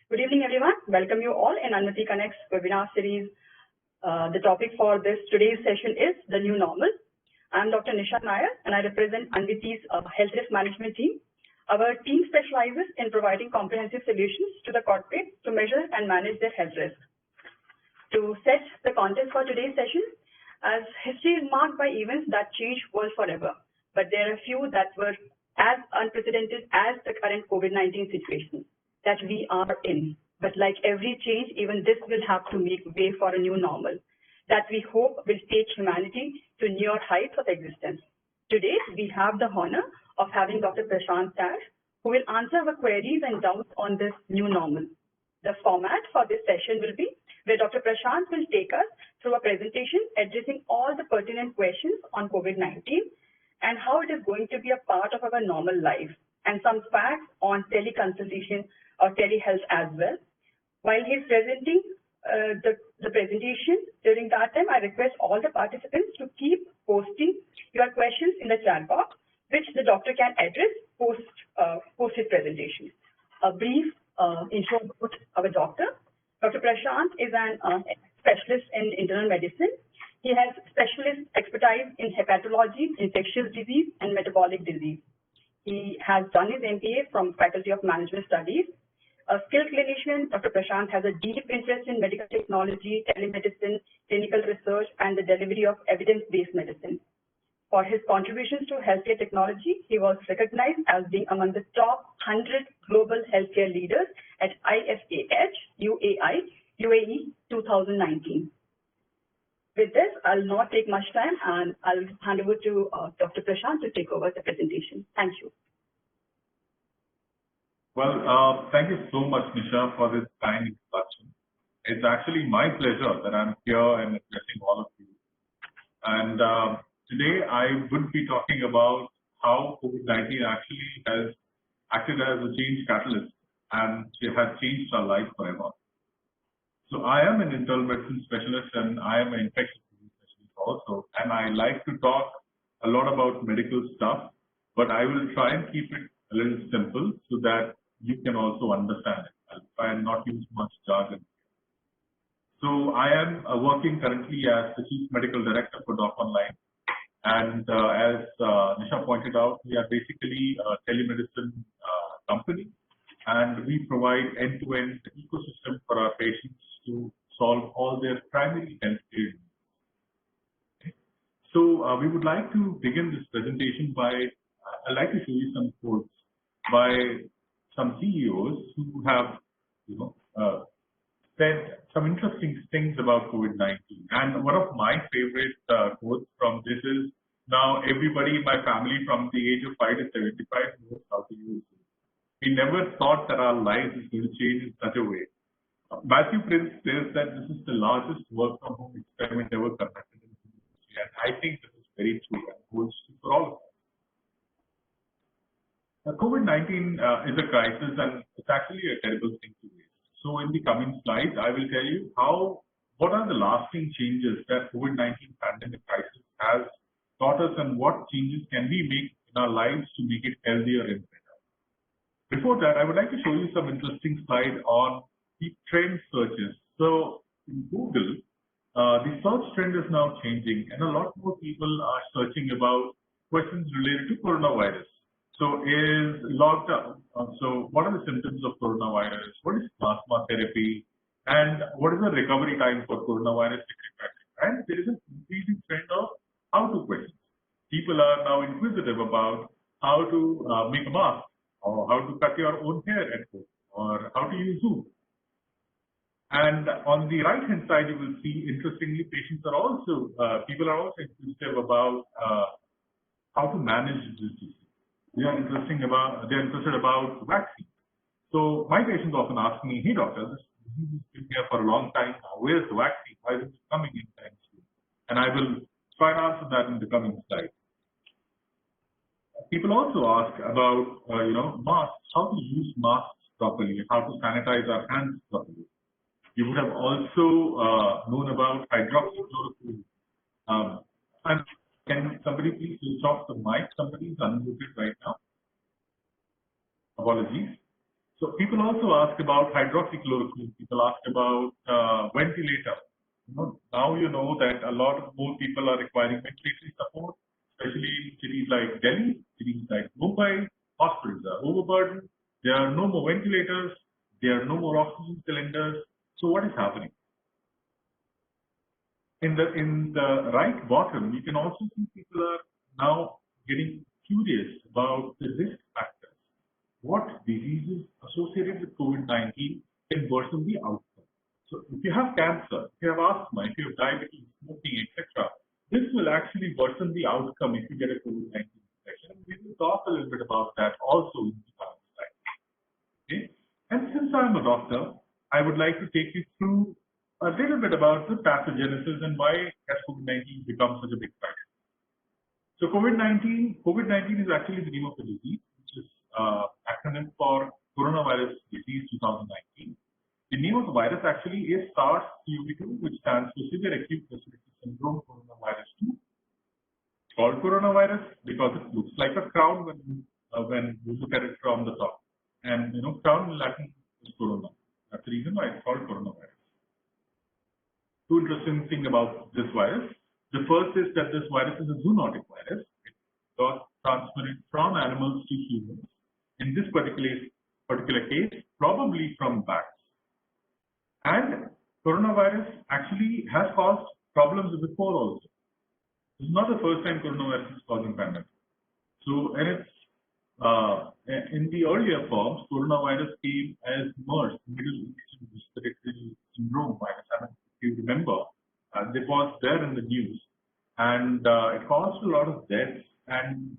Good evening, everyone. Welcome you all in Anmati Connect's webinar series. The topic for today's session is the new normal. I'm Dr. Nisha Nair, and I represent Anviti's health risk management team. Our team specializes in providing comprehensive solutions to the corporate to measure and manage their health risk. To set the context for today's session, as history is marked by events that change world forever, but there are few that were as unprecedented as the current COVID-19 situation that we are in. But like every change, even this will have to make way for a new normal that we hope will take humanity to newer heights of existence. Today, we have the honor of having Dr. Prashant Dash, who will answer our queries and doubts on this new normal. The format for this session will be where Dr. Prashant will take us through a presentation addressing all the pertinent questions on COVID-19 and how it is going to be a part of our normal life, and some facts on teleconsultation or telehealth as well. While he's presenting the presentation, during that time, I request all the participants to keep posting your questions in the chat box, which the doctor can address post his presentation. A brief intro about our doctor. Dr. Prashant is an specialist in internal medicine. He has specialist expertise in hepatology, infectious disease, and metabolic disease. He has done his MBA from Faculty of Management Studies. A skilled clinician, Dr. Prashant has a deep interest in medical technology, telemedicine, clinical research, and the delivery of evidence-based medicine. For his contributions to healthcare technology, he was recognized as being among the top 100 global healthcare leaders at IFAH UAE 2019. With this, I'll not take much time, and I'll hand over to Dr. Prashant to take over the presentation. Thank you. Well, thank you so much, Nisha, for this kind introduction. It's actually my pleasure that I'm here and addressing all of you. And today, I would be talking about how COVID-19 actually has acted as a change catalyst, and it has changed our life forever. So I am an internal medicine specialist, and I am an infectious disease specialist also. And I like to talk a lot about medical stuff, but I will try and keep it a little simple so that you can also understand it. I'll try and not use much jargon. So I am working currently as the Chief Medical Director for Doc Online. And as Nisha pointed out, we are basically a telemedicine company, and we provide end-to-end ecosystem for our patients to solve all their primary health needs. Okay. So we would like to begin this presentation by, I'd like to show you some quotes by some CEOs who have, said some interesting things about COVID-19. And one of my favorite quotes from this is, now everybody in my family from the age of 5 to 75 knows how to use it. We never thought that our lives is going to change in such a way. Matthew Prince says that this is the largest work from home experiment ever conducted in history, and I think this is very true and holds true for all of us. COVID-19 is a crisis, and it's actually a terrible thing to face. So in the coming slides, I will tell you what are the lasting changes that COVID-19 pandemic crisis has taught us, and what changes can we make in our lives to make it healthier and better. Before that, I would like to show you some interesting slide on the trend searches. So in Google, the search trend is now changing, and a lot more people are searching about questions related to coronavirus. So is lockdown, so what are the symptoms of coronavirus? What is plasma therapy? And what is the recovery time for coronavirus? And there is an increasing trend of how-to questions. People are now inquisitive about how to make a mask, or how to cut your own hair at home, or how to use Zoom. And on the right-hand side, you will see, interestingly, people are also inquisitive about how to manage this disease. They are interested about vaccines. So my patients often ask me, hey doctor, this disease has been here for a long time now. Where's the vaccine? Why is it coming in time soon? And I will try and answer that in the coming slides. People also ask about masks, how to use masks properly, how to sanitize our hands properly. You would have also known about hydroxychloroquine. And can somebody please switch off the mic? Somebody is unmuted right now. Apologies. So So people also ask about hydroxychloroquine. People ask about ventilator. Now you know that a lot of more people are requiring ventilatory support, especially in cities like Delhi, cities like Mumbai. Hospitals are overburdened. There are no more ventilators. There are no more oxygen cylinders. So what is happening? In the right bottom, you can also see people are now getting curious about the risk factors. What diseases associated with COVID-19 can worsen the outcome? So if you have cancer, if you have asthma, if you have diabetes, smoking, etc., this will actually worsen the outcome if you get a COVID-19 infection. And we will talk a little bit about that also in the coming slide. Okay? And since I'm a doctor, I would like to take you through a little bit about the pathogenesis and why has COVID-19 become such a big factor. So COVID-19 is actually the name of the disease, which is acronym for coronavirus disease 2019. The name of the virus actually is SARS-CoV-2, which stands for severe acute respiratory syndrome coronavirus 2. It's called coronavirus because it looks like a crown when you look at it from the top. And crown in Latin is corona. That's the reason why it's called coronavirus. Two interesting things about this virus. The first is that this virus is a zoonotic virus. It got transmitted from animals to humans. In this particular case, probably from bats. And coronavirus actually has caused problems before also. This is not the first time coronavirus is causing pandemic. So, and it's in the earlier forms, coronavirus came as MERS, Middle Eastern Respiratory Syndrome virus. I mean, if you remember, it was there in the news, and it caused a lot of deaths, and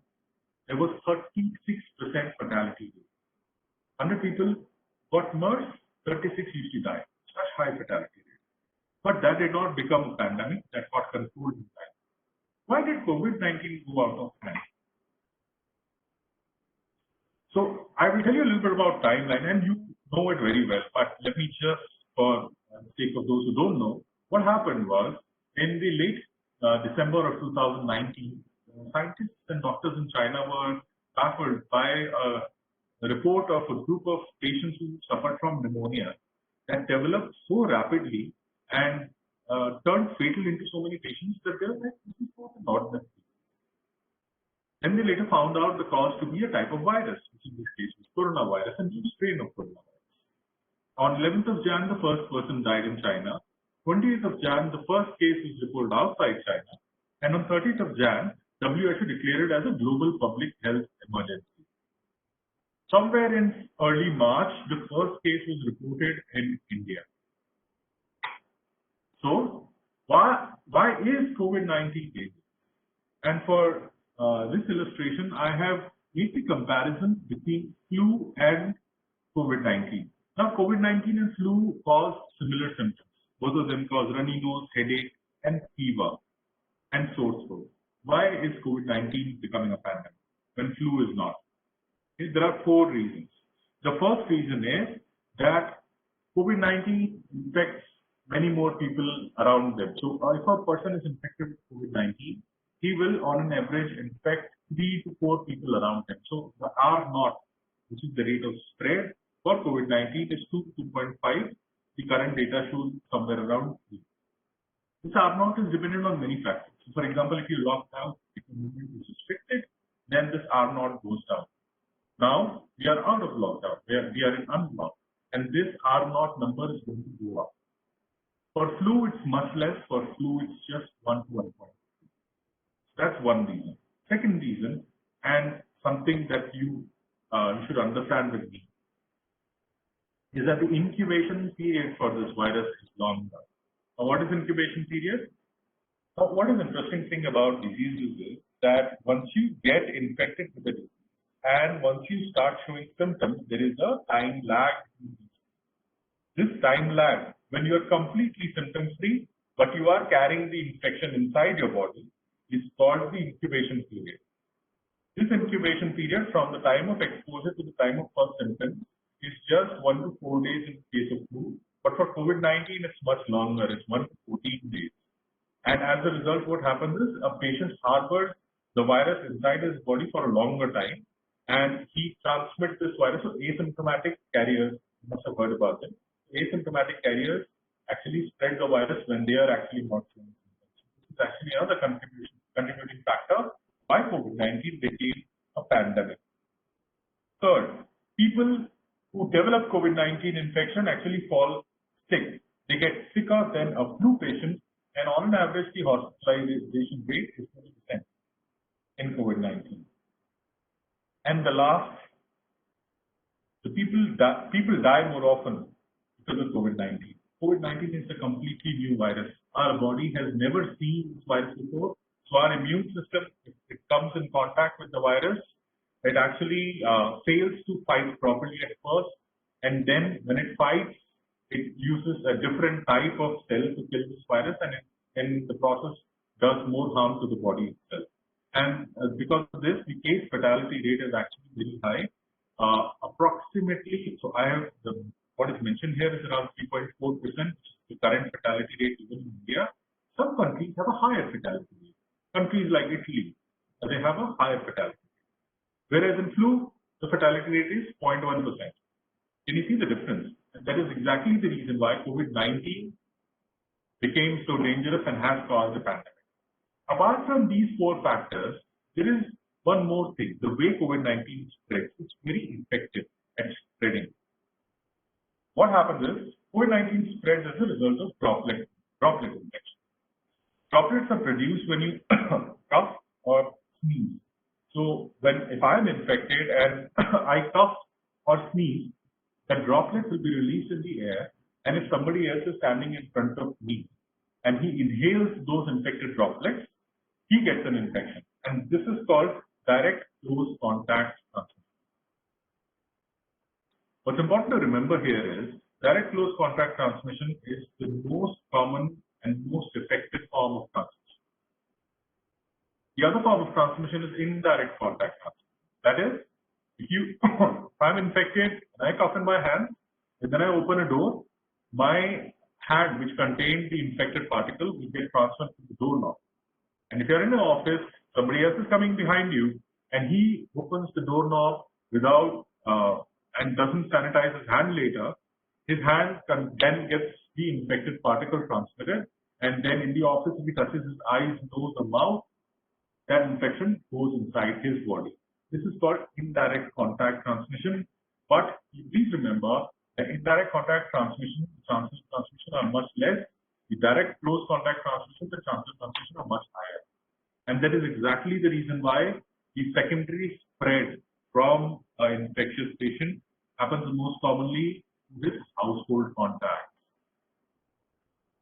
there was 36% fatality rate. 100 people got MERS, 36 used to die. Such high fatality rate. But that did not become a pandemic. That got controlled in time. Why did COVID-19 go out of hand? So I will tell you a little bit about timeline, and you know it very well. But let me just, for the sake of those who don't know, what happened was in the late December of 2019, scientists and doctors in China were baffled by a report of a group of patients who suffered from pneumonia that developed so rapidly and turned fatal into so many patients that they were like, this is not an ordinary disease. Then they later found out the cause to be a type of virus, which in this case was coronavirus, a new strain of coronavirus. On 11th of Jan, the first person died in China. 20th of Jan, the first case was reported outside China. And on 30th of Jan, WHO declared it as a global public health emergency. Somewhere in early March, the first case was reported in India. So, why is COVID-19 dangerous? And for this illustration, I have made the comparison between flu and COVID-19. Now, COVID-19 and flu cause similar symptoms. Both of them cause runny nose, headache, and fever, and sore throat. Why is COVID-19 becoming a pandemic when flu is not? There are 4 reasons. The first reason is that COVID-19 infects many more people around them. So if a person is infected with COVID-19, he will on an average infect 3 to 4 people around him. So the R0, which is the rate of spread for COVID-19, is 2 to 2.5. The current data shows somewhere around 3. This R0 is dependent on many factors. So for example, if you lock down, if the movement is restricted, then this R0 goes down. Now we are out of lockdown, we are in unlock, and this R0 number is going to go up. For flu, it's much less. For flu, it's just 1 to 1.5. That's one reason. Second reason, and something that you should understand with me, is that the incubation period for this virus is longer. Now, what is incubation period? Now, what is interesting thing about diseases is that once you get infected with the disease, and once you start showing symptoms, there is a time lag. This time lag, when you are completely symptom-free, but you are carrying the infection inside your body, is called the incubation period. This incubation period from the time of exposure to the time of first symptoms is just 1 to 4 days in case of flu, but for COVID-19, it's much longer. It's 1 to 14 days. And as a result, what happens is a patient harbors the virus inside his body for a longer time. and he transmits this virus. So asymptomatic carriers, you must have heard about them. Asymptomatic carriers actually spread the virus when they are actually not showing symptoms. This is actually another contributing factor why COVID-19 became a pandemic. Third, people who develop COVID-19 infection actually fall sick. They get sicker than a flu patient, and on an average, the hospitalization rate is 20% in COVID-19. And the last, the people die more often because of COVID-19. COVID-19 is a completely new virus. Our body has never seen this virus before. So our immune system, if it comes in contact with the virus, it actually fails to fight properly at first. And then when it fights, it uses a different type of cell to kill this virus, and in the process does more harm to the body itself. And because of this, the case fatality rate is actually very high. Approximately, so I have what is mentioned here is around 3.4%, which is the current fatality rate even in India. Some countries have a higher fatality rate. Countries like Italy, they have a higher fatality rate. Whereas in flu, the fatality rate is 0.1%. Can you see the difference? And that is exactly the reason why COVID-19 became so dangerous and has caused a pandemic. Apart from these four factors, there is one more thing. The way COVID-19 spreads, it's very effective at spreading. What happens is, COVID-19 spreads as a result of droplet infection. Droplets are produced when you cough or sneeze. So if I am infected and I cough or sneeze, that droplet will be released in the air, and if somebody else is standing in front of me and he inhales those infected droplets, he gets an infection. And this is called direct close contact transmission. What's important to remember here is direct close contact transmission is the most common and most effective form of transmission. The other form of transmission is indirect contact transmission. That is, if I'm infected and I cough in my hand, and then I open a door, my hand, which contains the infected particle, will get transferred to the doorknob. And if you're in an office, somebody else is coming behind you, and he opens the doorknob without and doesn't sanitize his hand later, his hand then gets the infected particle transmitted, and then in the office, if he touches his eyes, nose, or mouth, that infection goes inside his body. This is called indirect contact transmission. But please remember that indirect contact transmission, the chances of transmission are much less. The direct close contact transmission, the chances of transmission are much higher. And that is exactly the reason why the secondary spread from an infectious patient happens most commonly with household contact.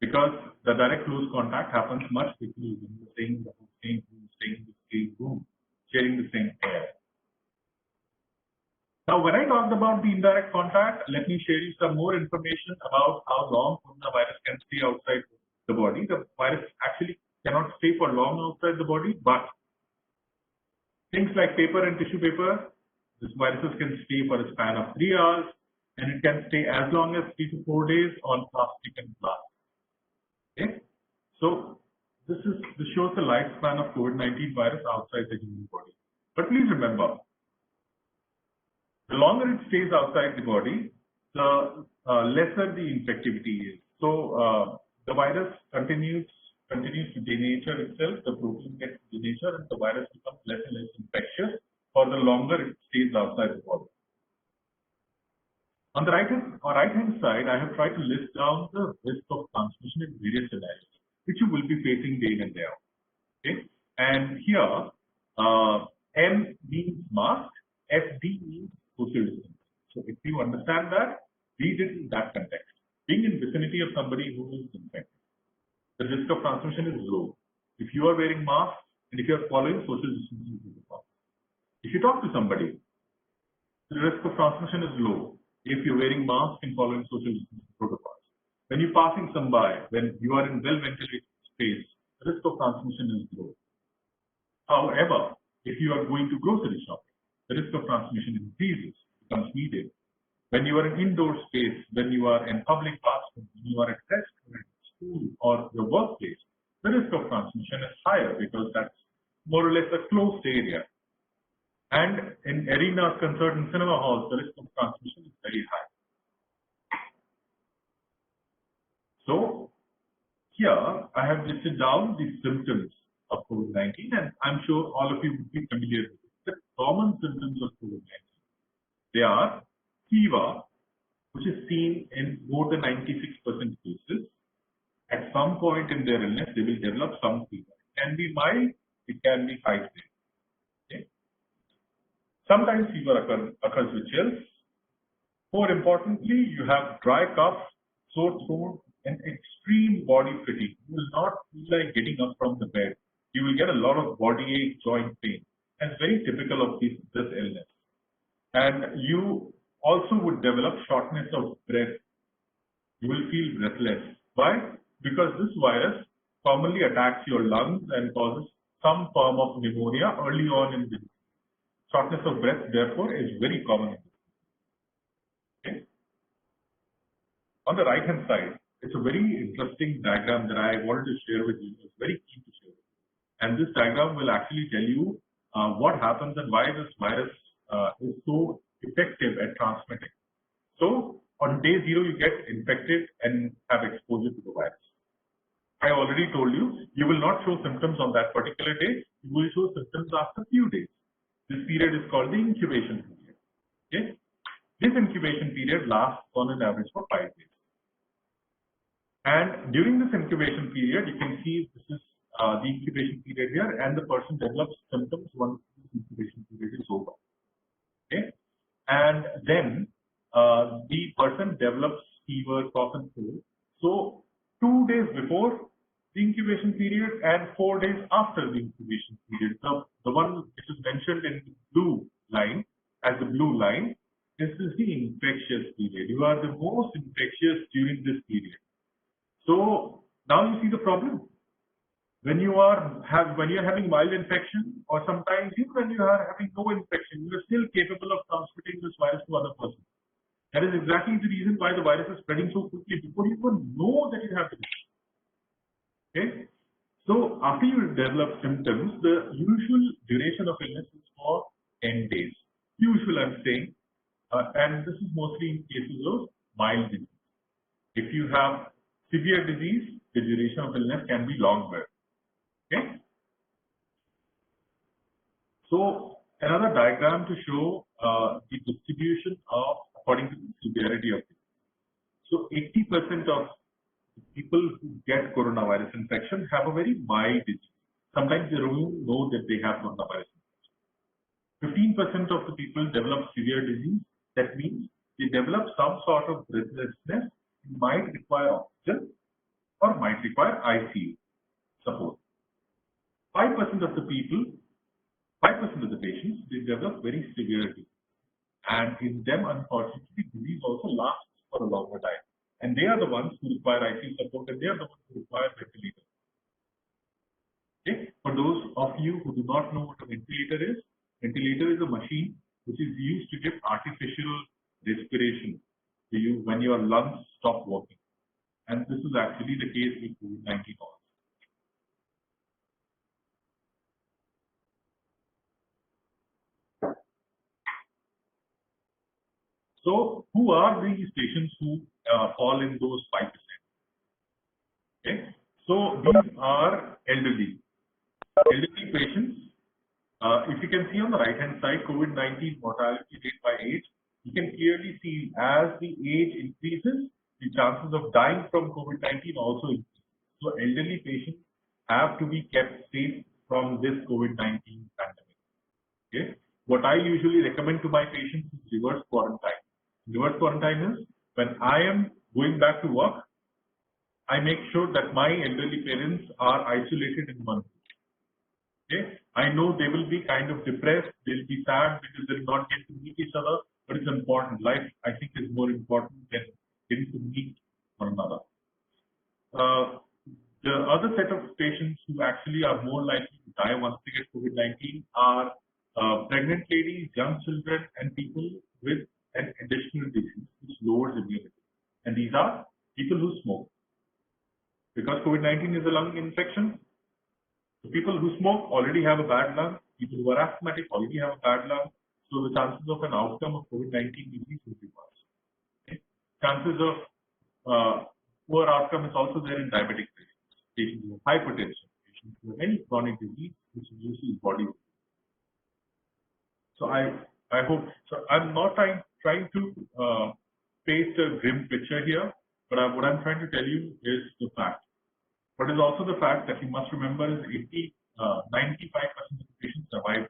Because the direct close contact happens much quickly when you're staying in the same room, staying in the same room, sharing the same air. Now, when I talked about the indirect contact, let me share you some more information about how long coronavirus can stay outside the body. The virus actually cannot stay for long outside the body, but things like paper and tissue paper, these viruses can stay for a span of 3 hours, and it can stay as long as 3 to 4 days on plastic and glass. Okay? So this shows the lifespan of COVID-19 virus outside the human body. But please remember, the longer it stays outside the body, the lesser the infectivity is. So the virus continues to denature itself, the protein gets denatured, and the virus becomes less and less infectious for the longer it stays outside the body. On the right-hand side, I have tried to list down the risk of transmission in various scenarios, which you will be facing day in and day out. Okay? And here, M means mask, FD means social distancing. So if you understand that, read it in that context. Being in vicinity of somebody who is infected, the risk of transmission is low. If you are wearing masks and if you are following social distancing protocols. If you talk to somebody, the risk of transmission is low if you're wearing masks and following social distancing protocols. When you're passing somebody, when you are in well-ventilated space, the risk of transmission is low. However, if you are going to grocery shopping, the risk of transmission increases, becomes needed. When you are in indoor space, when you are in public bathrooms, when you are at restaurant, school, or your workplace, the risk of transmission is higher because that's more or less a closed area. And in arenas, concerts, and cinema halls, the risk of transmission is very high. So here I have listed down the symptoms of COVID-19, and I'm sure all of you would be familiar with the common symptoms of COVID-19. They are fever, which is seen in more than 96% cases. At some point in their illness, they will develop some fever. It can be mild, it can be 5 days. Okay? Sometimes fever occurs with chills. More importantly, you have dry cough, sore throat, and extreme body fatigue. You will not feel like getting up from the bed. You will get a lot of body ache, joint pain. That's very typical of this illness. And you also would develop shortness of breath. You will feel breathless. Why? Because this virus commonly attacks your lungs and causes some form of pneumonia early on in the disease. Shortness of breath, therefore, is very common. Okay. On the right-hand side, it's a very interesting diagram that I wanted to share with you. It's very key to share. And this diagram will actually tell you what happens and why this virus is so effective at transmitting. So on day 0, you get infected and have exposure to the virus. I already told you, you will not show symptoms on that particular day. You will show symptoms after a few days. This period is called the incubation period. Okay? This incubation period lasts on an average for 5 days. And during this incubation period, you can see this is the incubation period here, and the person develops symptoms once the incubation period is over. Okay? And then the person develops fever, cough, and cold. So 2 days before the incubation period and 4 days after the incubation period. So the one which is mentioned in the blue line, as the blue line, this is the infectious period. You are the most infectious during this period. So now you see the problem. When you are having mild infection, or sometimes even when you are having no infection, you are still capable of transmitting this virus to other persons. That is exactly the reason why the virus is spreading so quickly, before you even know that you have the disease. Okay? So after you develop symptoms, the usual duration of illness is for 10 days. Usual, I'm saying, and this is mostly in cases of mild disease. If you have severe disease, the duration of illness can be longer. Okay? So another diagram to show the distribution of according to the severity of it. So 80% of people who get coronavirus infection have a very mild disease. Sometimes they don't even know that they have coronavirus infection. 15% of the people develop severe disease. That means they develop some sort of breathlessness, might require oxygen or might require ICU support. 5% of the people, 5% of the patients, they develop very severe disease. And in them, unfortunately, disease also lasts for a longer time. And they are the ones who require ICU support, and they are the ones who require ventilator. Okay? For those of you who do not know what a ventilator is a machine which is used to give artificial respiration to you when your lungs stop working. And this is actually the case with COVID-19 also. So, who are these patients who fall in those 5%? Okay, so these are elderly patients. If you can see on the right-hand side, COVID-19 mortality rate by age, you can clearly see as the age increases, the chances of dying from COVID-19 also increase. So, elderly patients have to be kept safe from this COVID-19 pandemic. Okay, what I usually recommend to my patients is reverse quarantine. Reverse quarantine is when I am going back to work, I make sure that my elderly parents are isolated in one room. Okay, I know they will be kind of depressed, they'll be sad because they'll not get to meet each other, but it's important. Life, I think, is more important than getting to meet one another. The other set of patients who actually are more likely to die once they get COVID-19 are pregnant ladies, young children, and people with an additional disease which lowers immunity. And these are people who smoke. Because COVID-19 is a lung infection, the people who smoke already have a bad lung, People who are asthmatic already have a bad lung, so the chances of an outcome of COVID-19 disease will be worse. Okay? Chances of poor outcome is also there in diabetic patients, patients with hypertension, patients with any chronic disease which reduces body weight. So I hope, so I'm not trying to paint a grim picture here, but what I'm trying to tell you is the fact. What is also the fact that you must remember is 95% of the patients survive.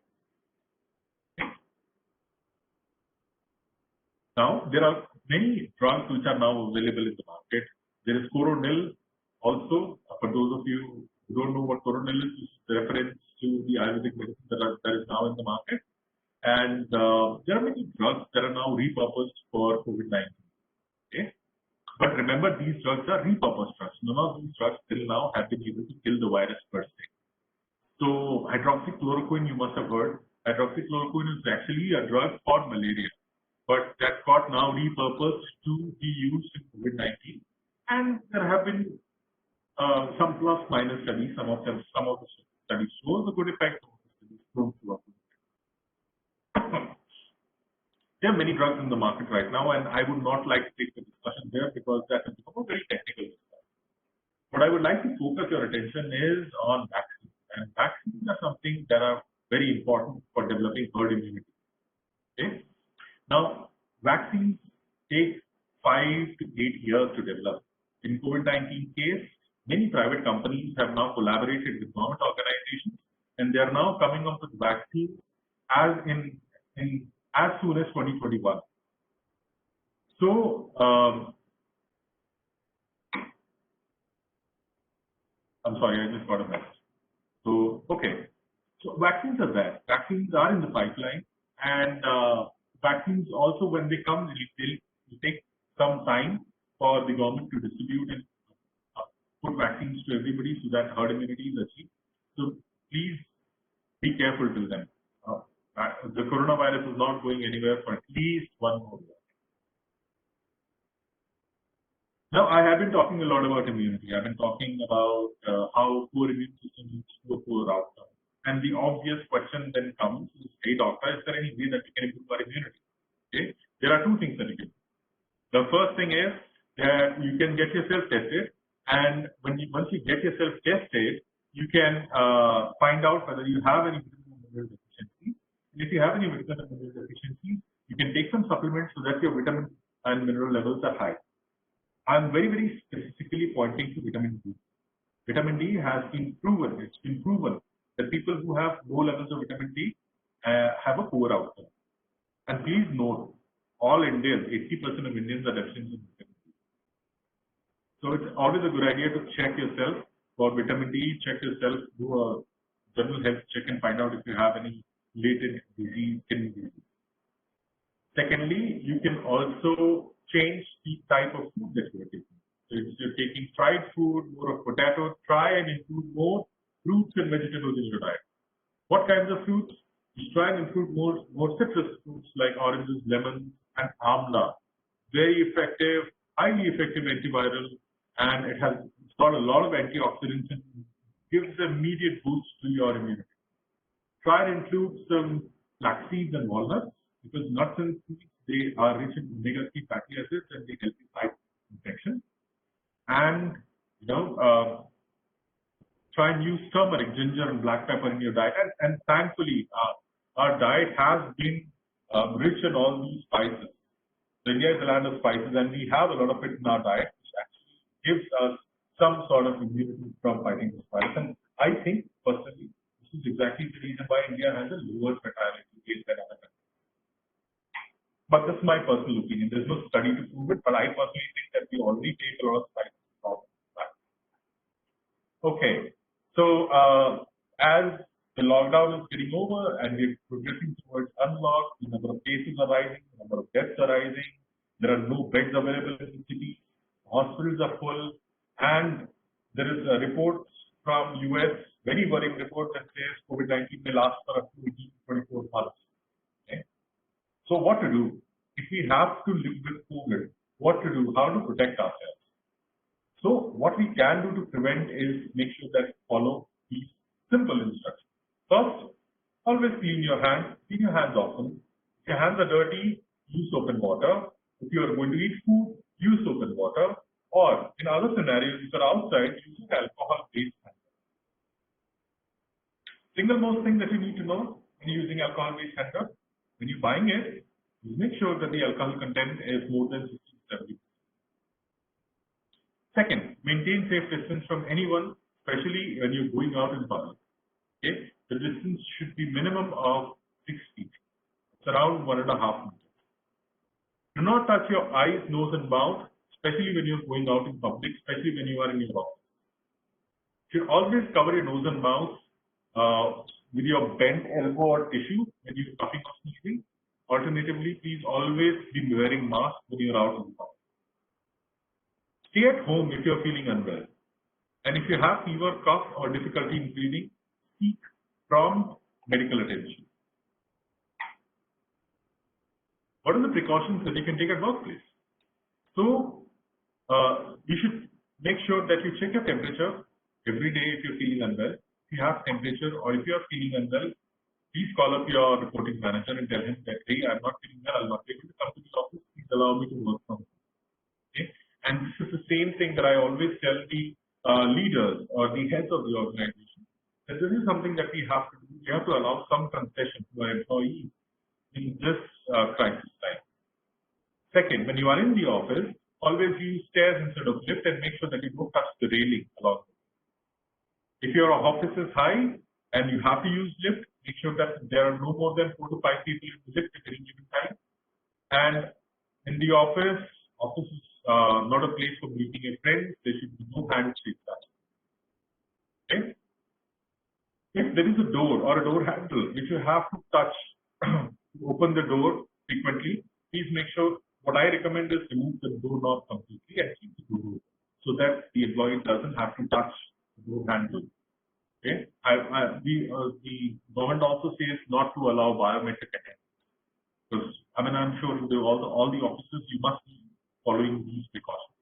Now, there are many drugs which are now available in the market. There is Coronil also. For those of you who don't know what Coronil is, it's a reference to the Ayurvedic medicine that is now in the market. And there are many drugs that are now repurposed for COVID-19. Okay? But remember, these drugs are repurposed drugs. None of these drugs till now have been able to kill the virus per se. So hydroxychloroquine, you must have heard. Hydroxychloroquine is actually a drug for malaria, but that got now repurposed to be used in COVID-19. And there have been some plus minus studies. Some of the studies show the good effect. Some of the studies don't show a good effect. There are many drugs in the market right now, and I would not like to take the discussion there because that has become a very technical discussion. What I would like to focus your attention is on vaccines. And vaccines are something that are very important for developing herd immunity. Okay? Now, vaccines take 5 to 8 years to develop. In COVID-19 case, many private companies have now collaborated with government organizations, and they are now coming up with vaccines as soon as 2021. So, I'm sorry, I just got a message. So, okay. So, vaccines are there. Vaccines are in the pipeline, and vaccines also, when they come, will take some time for the government to distribute and put vaccines to everybody so that herd immunity is achieved. So, please be careful till then. The coronavirus is not going anywhere for at least 1 more year. Now, I have been talking a lot about immunity. I've been talking about how poor immune system leads to a poor outcome. And the obvious question then comes is, hey doctor, is there any way that we can improve our immunity? Okay? There are two things that you can do. The first thing is that you can get yourself tested, and once you get yourself tested, you can find out whether you have any mineral deficiency. And if you have any vitamin and mineral deficiencies, you can take some supplements so that your vitamin and mineral levels are high. I'm very, very specifically pointing to vitamin D. Vitamin D has been proven, it's been proven that people who have low levels of vitamin D have a poor outcome. And please note, all Indians, 80% of Indians are deficient in vitamin D. So it's always a good idea to check yourself for vitamin D, check yourself, do a general health check and find out if you have any latent disease, kidney disease. Secondly, you can also change the type of food that you are taking. So if you're taking fried food, more of potato, try and include more fruits and vegetables in your diet. What kinds of fruits? You try and include more citrus fruits like oranges, lemons, and amla. Very effective, highly effective antiviral, and it's got a lot of antioxidants and gives an immediate boost to your immunity. Try and include some flax seeds and walnuts, because nuts and seeds, they are rich in omega-3 fatty acids and they help you fight infection. And try and use turmeric, ginger, and black pepper in your diet. And thankfully, our diet has been rich in all these spices. So India is a land of spices, and we have a lot of it in our diet, which actually gives us some sort of immunity from fighting this virus. And I think, personally, this is exactly the reason why India has a lower fatality rate than other countries. But this is my personal opinion. There's no study to prove it, but I personally think that we already take a lot of spices from that. Okay, so as the lockdown is getting over and we're progressing towards unlock, the number of cases are rising, the number of deaths are rising, there are no beds available in the city, hospitals are full, and there is a report from US, very worrying report that says COVID-19 may last for up to 24 months. Okay? So what to do? If we have to live with COVID, what to do? How to protect ourselves? So what we can do to prevent is make sure that we follow these simple instructions. First, always your hands, clean your hands often. If your hands are dirty, use soap and water. If you are going to eat food, use soap and water. Or in other scenarios, if you're outside, use an alcohol-based hand. Single most thing that you need to know when you're using alcohol-based hand rub, when you're buying it, you make sure that the alcohol content is more than 60 to 70%. Second, maintain safe distance from anyone, especially when you're going out in public. Okay? The distance should be minimum of 6 feet. It's around 1.5 meters. Do not touch your eyes, nose, and mouth, especially when you're going out in public, especially when you are in your office. You should always cover your nose and mouth with your bent elbow or tissue when you're coughing or sneezing. Alternatively, please always be wearing mask when you're out in public. Stay at home if you're feeling unwell. And if you have fever, cough, or difficulty in breathing, seek prompt medical attention. What are the precautions that you can take at workplace? So, you should make sure that you check your temperature every day if you're feeling unwell. If you have temperature or if you are feeling unwell, please call up your reporting manager and tell him that, hey, I'm not feeling well, I'll not be able to come to the office, please allow me to work from home. Okay? And this is the same thing that I always tell the leaders or the heads of the organization, that this is something that we have to do. We have to allow some concession to our employees in this crisis time. Second, when you are in the office, always use stairs instead of lift and make sure that you don't touch the railing along. If your office is high and you have to use lift, make sure that there are no more than 4 to 5 people in the lift at any given time. And in the office is not a place for meeting your friends. There should be no handshake touch. Okay? If there is a door or a door handle which you have to touch to open the door frequently, please make sure. What I recommend is remove the doorknob completely and keep the door open so that the employee doesn't have to touch the door handle. Okay? The government also says not to allow biometric attendance. Because I'm sure all the offices you must be following these precautions.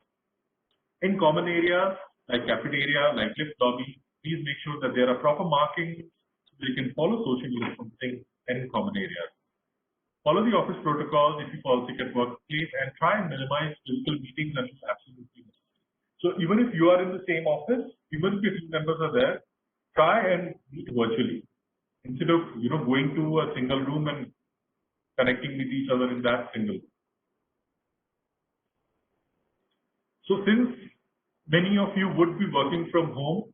In common areas like cafeteria, like lift lobby, please make sure that there are proper markings so that you can follow social distancing in common areas. Follow the office protocols if you fall sick at workplace and try and minimize physical meetings unless absolutely necessary. So even if you are in the same office, even if your team members are there, try and meet virtually instead of going to a single room and connecting with each other in that single room. So since many of you would be working from home,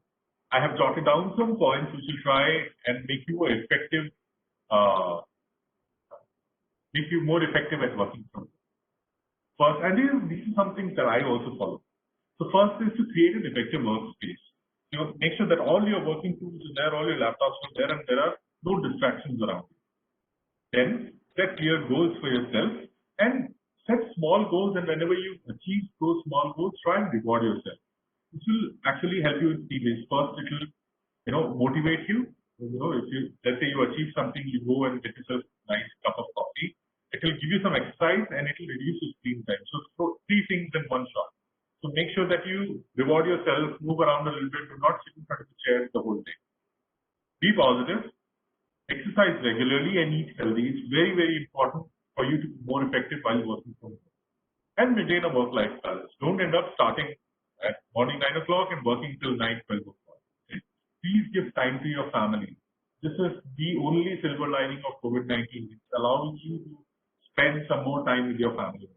I have jotted down some points which will try and make you effective. Make you more effective at working from home. First, and this is something that I also follow. So first is to create an effective workspace. Make sure that all your working tools are there, all your laptops are there, and there are no distractions around you. Then set clear goals for yourself and set small goals. And whenever you achieve those small goals, try and reward yourself. This will actually help you in 3 ways. First, it will motivate you. If let's say you achieve something, you go and get yourself a nice cup of coffee. It will give you some exercise and it will reduce your screen time. So 3 things in one shot. So make sure that you reward yourself, move around a little bit, do not sit in front of the chair the whole day. Be positive, exercise regularly and eat healthy. It's very, very important for you to be more effective while working from home. And maintain a work-life balance. Don't end up starting at morning 9 o'clock and working till 9, 12 o'clock. Okay? Please give time to your family. This is the only silver lining of COVID-19. It's allowing you to spend some more time with your family.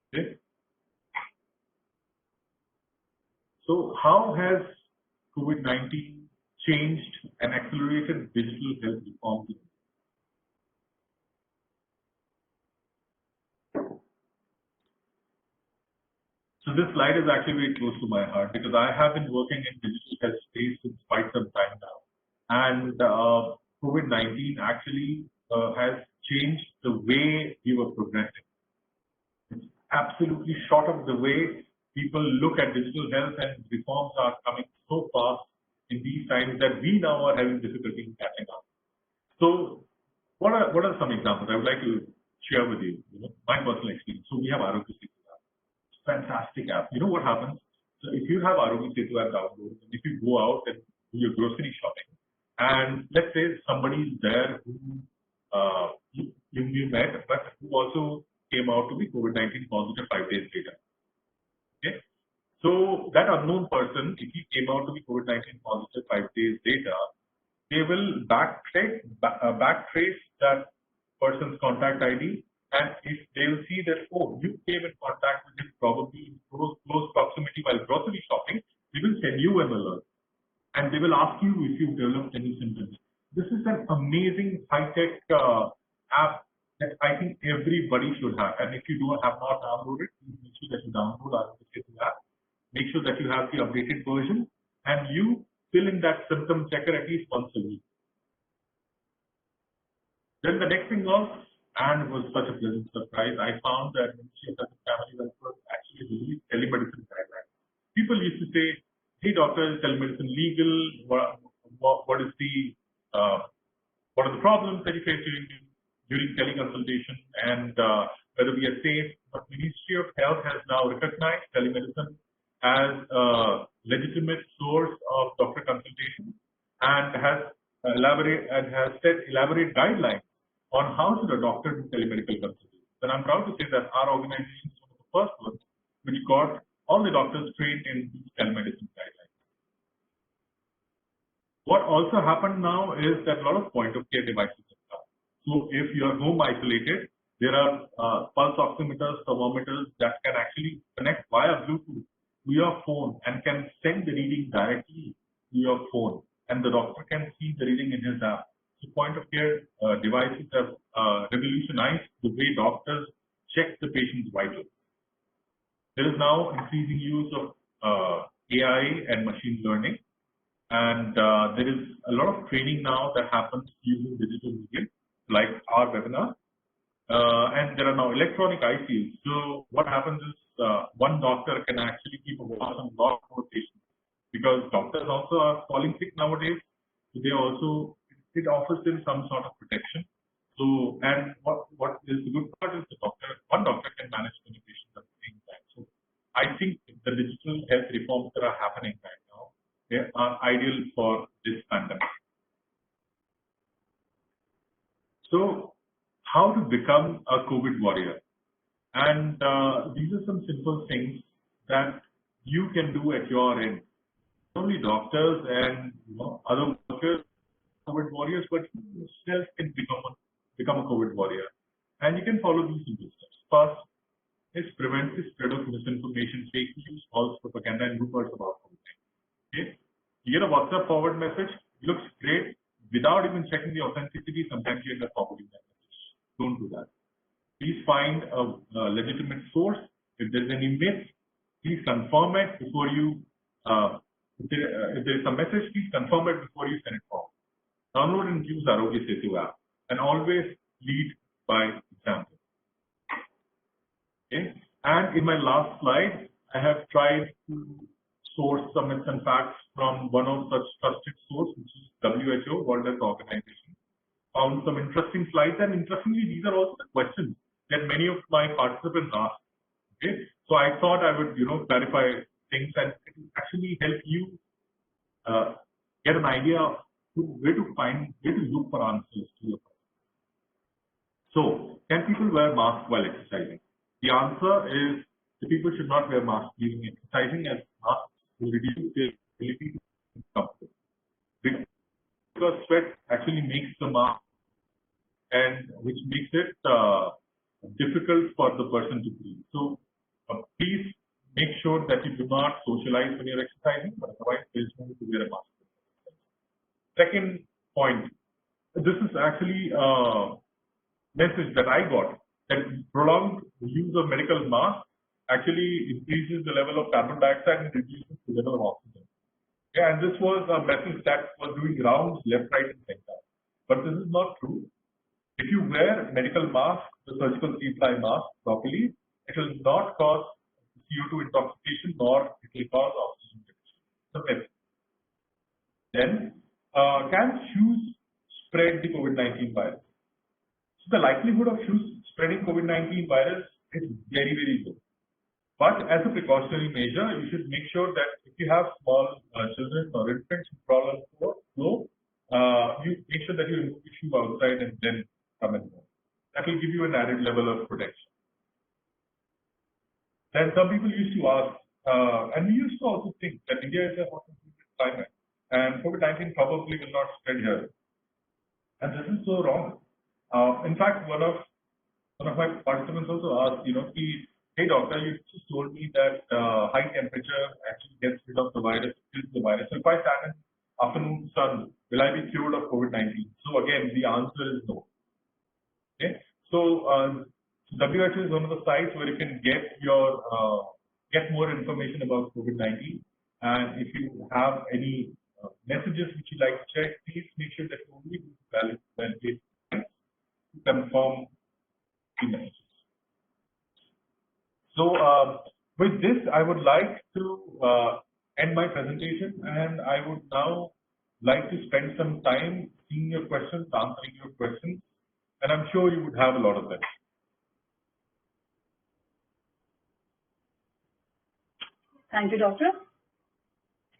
Okay? So how has COVID-19 changed and accelerated digital health reforms? So this slide is actually very close to my heart because I have been working in digital health space since quite some time now. And COVID-19 actually has changed the way we were progressing. It's absolutely short of the way people look at digital health, and reforms are coming so fast in these times that we now are having difficulty in catching up. So what are some examples I would like to share with you, my personal experience. So we have Arogya Setu app. It's a fantastic app. You know what happens? So if you have Arogya Setu app downloaded, and if you go out and do your grocery shopping, and let's say somebody is there who you met, but who also came out to be COVID-19 positive 5 days later. Okay, so that unknown person, if he came out to be COVID-19 positive 5 days later, they will backtrace that person's contact ID, and if they will see that, oh, you came in contact with him probably in close proximity while grocery shopping, they will send you an alert, and they will ask you if you've developed any symptoms. This is an amazing high-tech app that I think everybody should have, and if you have not downloaded, please make sure that you download our app. Make sure that you have the updated version, and you fill in that symptom checker at least once a week. Then the next thing was, and it was such a pleasant surprise, I found that Ministry of Health and Family Welfare actually released telemedicine guidelines. People used to say, hey doctor, is telemedicine legal? What are the problems that you face during teleconsultation, and whether we are safe? But Ministry of Health has now recognized telemedicine as a legitimate source of doctor consultation, and has set elaborate guidelines on how should a doctor do telemedical consultation. And I'm proud to say that our organization is one of the first ones which got all the doctors trained in these telemedicine guidelines. What also happened now is that a lot of point-of-care devices have come. So if you are home isolated, there are pulse oximeters, thermometers that can actually connect via Bluetooth to your phone and can send the reading directly to your phone, and the doctor can see the reading in his app. So point-of-care devices have revolutionized the way doctors check the patient's vitals. There is now increasing use of AI and machine learning, and there is a lot of training now that happens using digital media, like our webinar, and there are now electronic ICUs. So what happens is one doctor can actually keep a watch on a lot more patients, because doctors also are falling sick nowadays. So they also, it offers them some sort of protection. So, and what is the good part is one doctor can manage many patients at the same time. So I think the digital health reforms that are happening right now, they are ideal for this pandemic. So how to become a COVID warrior? And these are some simple things that you can do at your end. Not only doctors and other workers, COVID warriors, but you yourself can become a COVID warrior. And you can follow these simple steps. First is prevent the spread of misinformation, fake news, false propaganda, and rumors about COVID. Okay? You get a WhatsApp forward message, looks great, without even checking the authenticity. Sometimes you end up forwarding that message. Don't do that. Please find a legitimate source. If there's any myth, please confirm it before you. If there is a message, please confirm it before you send it forward. Download and use Arogya Setu app, and always lead by example. Okay. And in my last slide, I have tried to source some myths and facts from one of such trusted sources, which is WHO, World Health Organization. Found some interesting slides, and interestingly, these are also the questions that many of my participants asked. Okay, so I thought I would, clarify things, and it will actually help you get an idea of where to look for answers to your questions. So, can people wear masks while exercising? The answer is the people should not wear masks during exercising, as masks will reduce their ability to be comfortable. Because sweat actually makes the mask, and which makes it difficult for the person to breathe. So please make sure that you do not socialize when you're exercising, but otherwise there is no need to wear a mask. Second point, this is actually a message that I got, that prolonged use of medical masks actually increases the level of carbon dioxide and reduces the level of oxygen. Yeah, and this was a message that was doing rounds left, right, and center. But this is not true. If you wear medical mask, the surgical three-ply mask properly, it will not cause CO2 intoxication, nor it will cause oxygen deficiency. Then, can shoes spread the COVID-19 virus? So the likelihood of shoes spreading COVID-19 virus is very, very low. But as a precautionary measure, you should make sure that if you have small children or infants who crawl on the floor, that you remove your shoe outside and then come in home. That will give you an added level of protection. Then some people used to ask, and we used to also think that India is a hot and humid climate, and COVID-19 probably will not spread here. And this is so wrong. In fact, one of my participants also asked, hey doctor, you just told me that high temperature actually gets rid of the virus, kills the virus. So if I stand in afternoon sun, will I be cured of COVID-19? So again, the answer is no. Okay, so WHO is one of the sites where you can get your get more information about COVID-19, and if you have any messages which you like to check, please make sure that you only do validate to confirm the messages. So with this, I would like to end my presentation, and I would now like to spend some time seeing your questions, answering your questions, and I'm sure you would have a lot of them. Thank you, Doctor.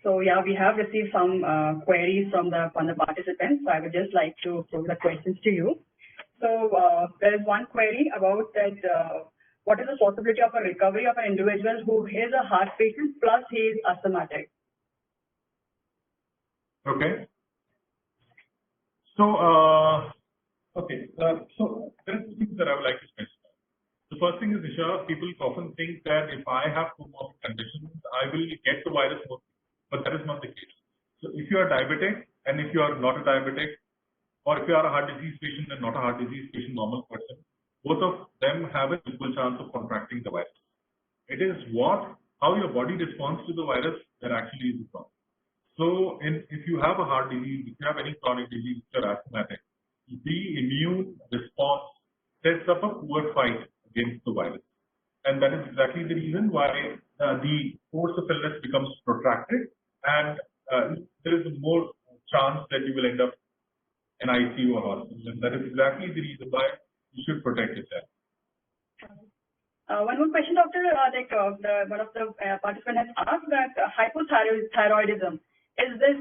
So yeah, we have received some queries from the participants. So I would just like to pose the questions to you. So there is one query about that. What is the possibility of a recovery of an individual who is a heart patient plus he is asthmatic? Okay. So so there are two things that I would like to specify. The first thing is, Nisha, people often think that if I have comorbid conditions, I will get the virus more, but that is not the case. So if you are diabetic and if you are not a diabetic, or if you are a heart disease patient and not a heart disease patient, normal person, both of them have an equal chance of contracting the virus. It is how your body responds to the virus that actually is the problem. So if you have a heart disease, if you have any chronic disease, if you're asthmatic, the immune response sets up a poor fight against the virus. And that is exactly the reason why the course of illness becomes protracted, and there is more chance that you will end up in ICU or hospital. And that is exactly the reason why you should protect yourself. One more question, Doctor. One of the participants has asked that hypothyroidism,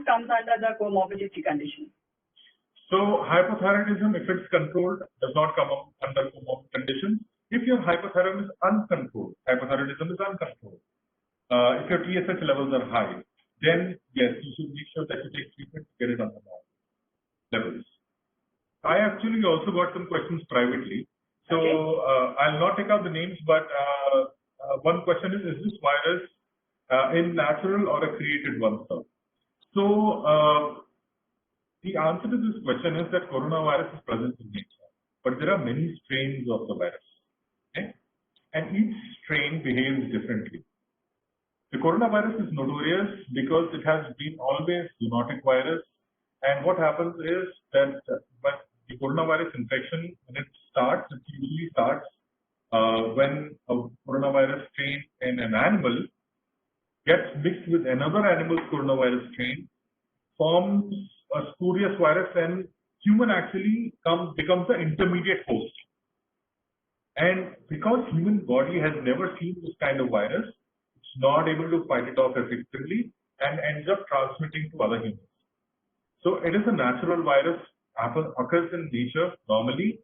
comes under the comorbidity condition? So hypothyroidism, if it's controlled, does not come under comorbid conditions. If your hypothyroidism is uncontrolled, if your TSH levels are high, then yes, you should make sure that you take treatment to get it on the normal levels. I actually also got some questions privately. So I'll not take out the names, but one question is this virus a natural or a created one, sir? So the answer to this question is that coronavirus is present in nature, but there are many strains of the virus, okay? And each strain behaves differently. The coronavirus is notorious because it has been always zoonotic virus, and what happens is that the coronavirus infection, when it usually starts when a coronavirus strain in an animal gets mixed with another animal's coronavirus strain, forms a spurious virus, and human actually becomes the intermediate host. And because human body has never seen this kind of virus, it's not able to fight it off effectively and ends up transmitting to other humans. So it is a natural virus, occurs in nature normally,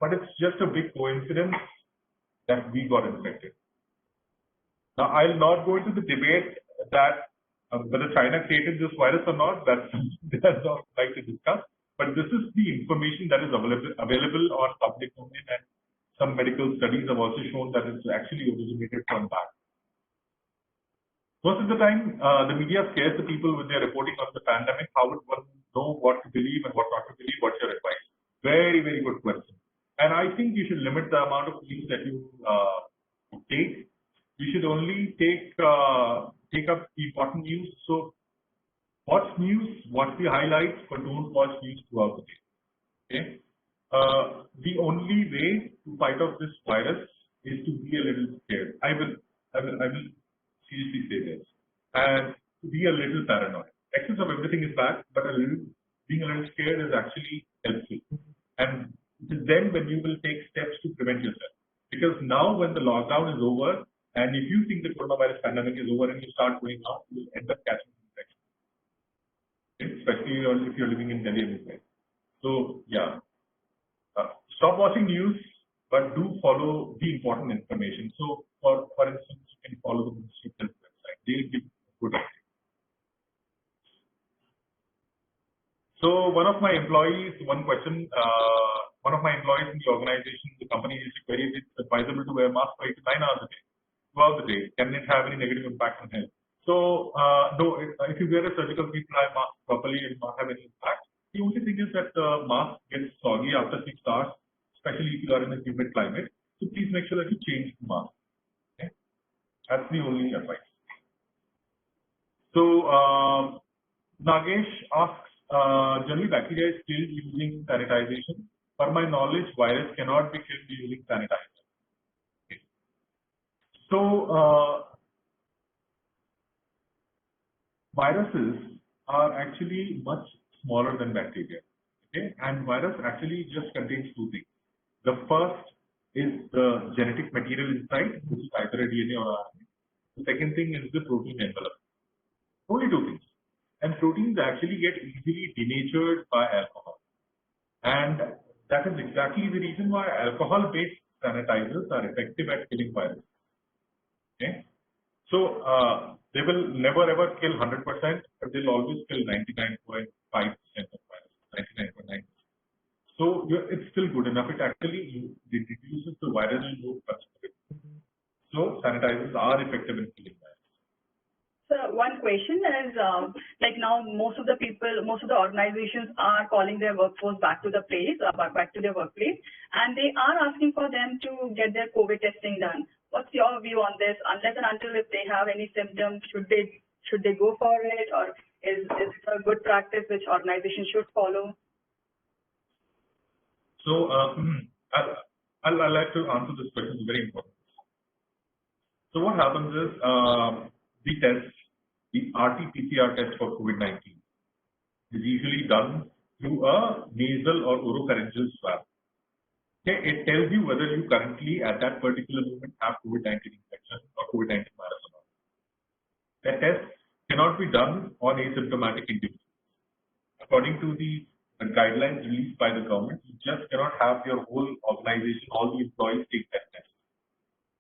but it's just a big coincidence that we got infected. Now, I'll not go into the debate that whether China created this virus or not. That's something that I don't like to discuss. But this is the information that is available on public domain, and some medical studies have also shown that it's actually originated from that. Most of the time, the media scares the people when they're reporting on the pandemic. How would one know what to believe and what not to believe? What's your advice? Very, very good question. And I think you should limit the amount of news that you take. You should only take up important news. So watch news, watch the highlights, but don't watch news throughout the day. Okay. The only way to fight off this virus is to be a little scared. I will seriously say this, and to be a little paranoid. Excess of everything is bad, but being a little scared is actually helpful. And it is then when you will take steps to prevent yourself. Because now when the lockdown is over, and if you think the coronavirus pandemic is over and you start going out, you will end up catching infection. Okay? Especially if you're living in Delhi and Mumbai. So yeah, stop watching news, but do follow the important information. So for instance, you can follow the Ministry of Health website. They'll give good updates. So one of my employees, one question, one of my employees in the organization, the company is query, it's advisable to wear a mask for 8 to 9 hours a day, throughout the day. Can it have any negative impact on health? So no, if you wear a surgical PPI mask properly, it will not have any impact. The only thing is that the mask gets soggy after 6 hours, especially if you are in a humid climate. So please make sure that you change the mask. Okay? That's the only advice. So Nagesh asks, generally bacteria is killed using sanitization. Per my knowledge, virus cannot be killed using sanitizer. Okay. So viruses are actually much smaller than bacteria. Okay, and virus actually just contains two things. The first is the genetic material inside, which is either a DNA or RNA. The second thing is the protein envelope. Only two things. And proteins actually get easily denatured by alcohol. And that is exactly the reason why alcohol-based sanitizers are effective at killing viruses. Okay? So they will never ever kill 100%, but they'll always kill 99.5% of viruses, 99.9%. So it's still good enough. It actually reduces the viral load considerably. So sanitizers are effective in killing viruses. So one question is, like now most of the organizations are calling their workforce back to the place, back to their workplace, and they are asking for them to get their COVID testing done. What's your view on this? Unless and until if they have any symptoms, should they go for it, or is it a good practice which organizations should follow? So I'll like to answer this question. It's very important. So what happens is the test, the RT-PCR test for COVID-19 is usually done through a nasal or oropharyngeal swab. Okay, it tells you whether you currently at that particular moment have COVID-19 infection or COVID-19 virus or not. That test cannot be done on asymptomatic individuals. According to the guidelines released by the government, you just cannot have your whole organization, all the employees take that test.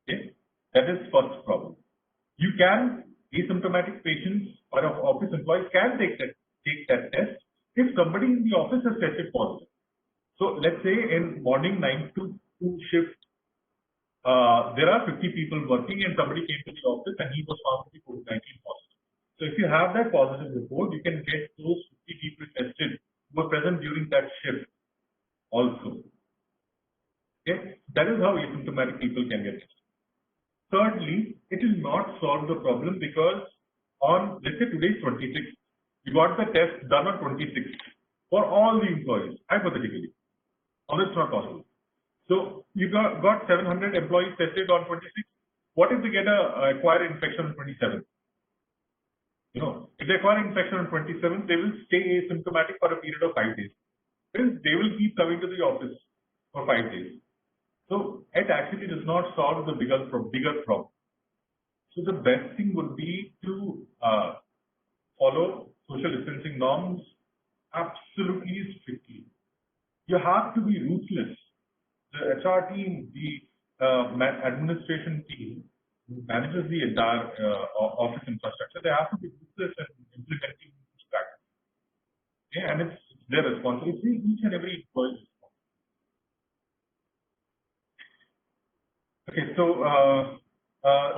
Okay? That is first problem. You can, asymptomatic patients or office employees can take that test if somebody in the office has tested positive. So let's say in morning 9 to 2 shift, there are 50 people working and somebody came to the office and he was found to be COVID-19 positive. So if you have that positive report, you can get those 50 people tested who were present during that shift also. Okay, that is how asymptomatic people can get tested. Thirdly, it will not solve the problem because on, let's say today is 26th, you got the test done on 26th for all the employees, hypothetically. Although it's not possible. So you got 700 employees tested on 26th. What if they get a acquired infection on 27th? You know, if they acquire infection on 27th, they will stay asymptomatic for a period of 5 days. Then they will keep coming to the office for 5 days. So it actually does not solve the bigger problem. So the best thing would be to follow social distancing norms absolutely strictly. You have to be ruthless. The HR team, the administration team who manages the entire office infrastructure, they have to be ruthless in implementing this practice. Okay? And it's their responsibility, each and every employee. Okay, so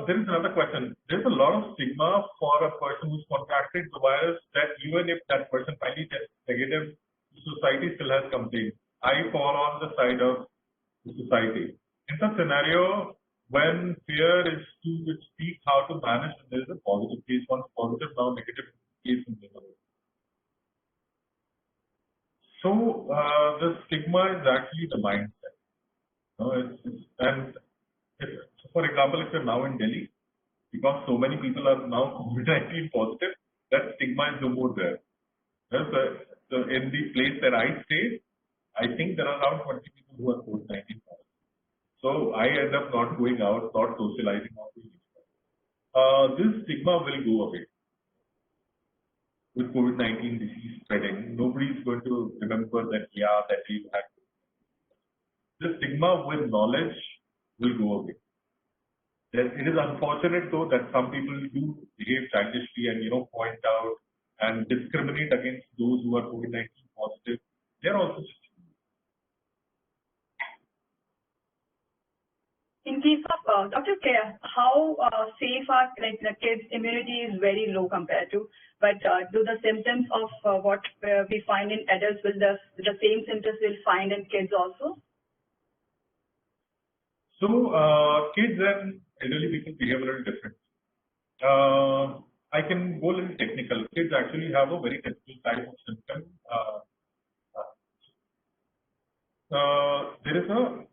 there is another question. There's a lot of stigma for a person who's contracted the virus that even if that person finally tests negative, the society still has complaints. I fall on the side of the society. In such scenario, when fear is to its peak, how to manage when there is a positive case, once positive, now negative case in the neighborhood. So the stigma is actually the mindset. So for example, if you're now in Delhi, because so many people are now COVID-19 positive, that stigma is no more there. So in the place that I stay, I think there are around 20 people who are COVID-19 positive. So I end up not going out, not socializing, not doing it. This stigma will go away. With COVID-19 disease spreading, nobody is going to remember that, yeah, that you had. The stigma with knowledge will go away. It is unfortunate though that some people do behave childishly and point out and discriminate against those who are COVID-19 positive. They're also just in case of Dr. Care, how safe are the kids' immunity is very low compared to, but do the symptoms of what we find in adults will the same symptoms we'll find in kids also? So kids and elderly people behave a little different. I can go a little technical. Kids actually have a very typical type of symptom. There is a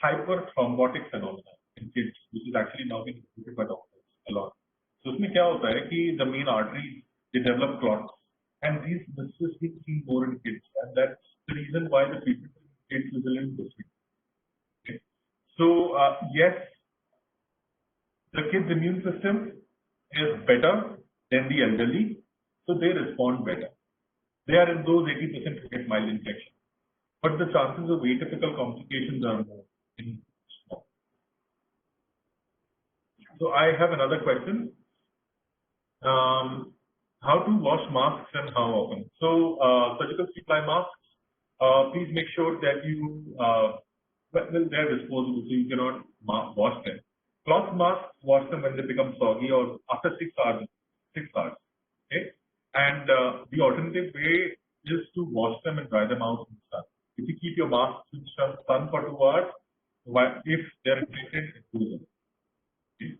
hyperthrombotic phenomenon in kids, which is actually now being reported by doctors a lot. So उसमें क्या होता है कि the main arteries they develop clots, and this is being seen more in kids, and that's the reason why the treatment in kids is a little different. Okay. So yes, the kids' immune system is better than the elderly, so they respond better. They are in those 80% who get mild infection, but the chances of atypical complications are more in small. So I have another question. How to wash masks and how often? So surgical three-ply masks, please make sure that you, they're disposable, so you cannot wash them. Cloth masks, wash them when they become soggy or after 6 hours. 6 hours. Okay? And the alternative way is to wash them and dry them out in the sun. If you keep your masks in the sun for 2 hours, if they're infected, it goes away. Okay?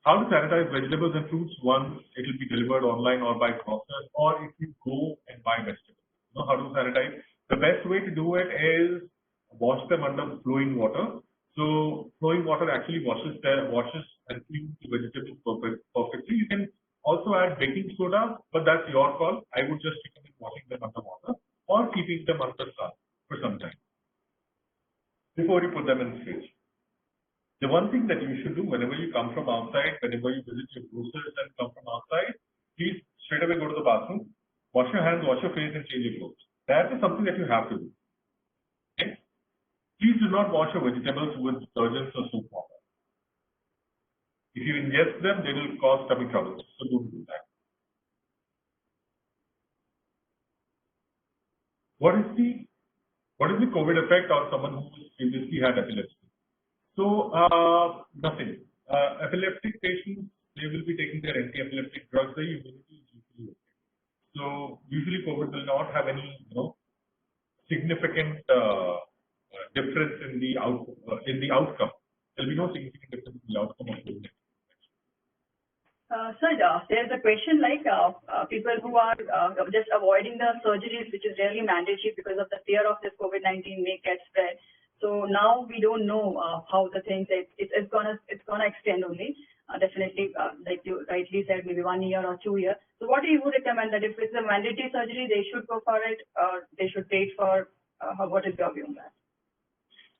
How to sanitize vegetables and fruits once it will be delivered online or by process, or if you go and buy vegetables. You know how to sanitize? The best way to do it is wash them under flowing water. So flowing water actually washes and cleans the vegetables perfectly. You can also add baking soda, but that's your call. I would just recommend washing them under water or keeping them under sun for some time before you put them in the fridge. The one thing that you should do whenever you come from outside, whenever you visit your grocers and come from outside, please straight away go to the bathroom, wash your hands, wash your face, and change your clothes. That is something that you have to do. Okay? Please do not wash your vegetables with detergents or soap water. If you ingest them, they will cause tummy troubles. So don't do that. What is the COVID effect on someone who previously had epilepsy? So nothing. Epileptic patients, they will be taking their anti-epileptic drugs. Their immunity is usually okay. So usually COVID will not have any significant difference in the outcome. There will be no significant difference in the outcome of COVID. Sir, there's a question like people who are just avoiding the surgeries, which is really mandatory because of the fear of this COVID-19 may get spread. So now we don't know how the things it's gonna extend only. Definitely, like you rightly said, maybe 1 year or 2 years. So what do you would recommend that if it's a mandatory surgery, they should go for it, or they should wait for? What is your view on that?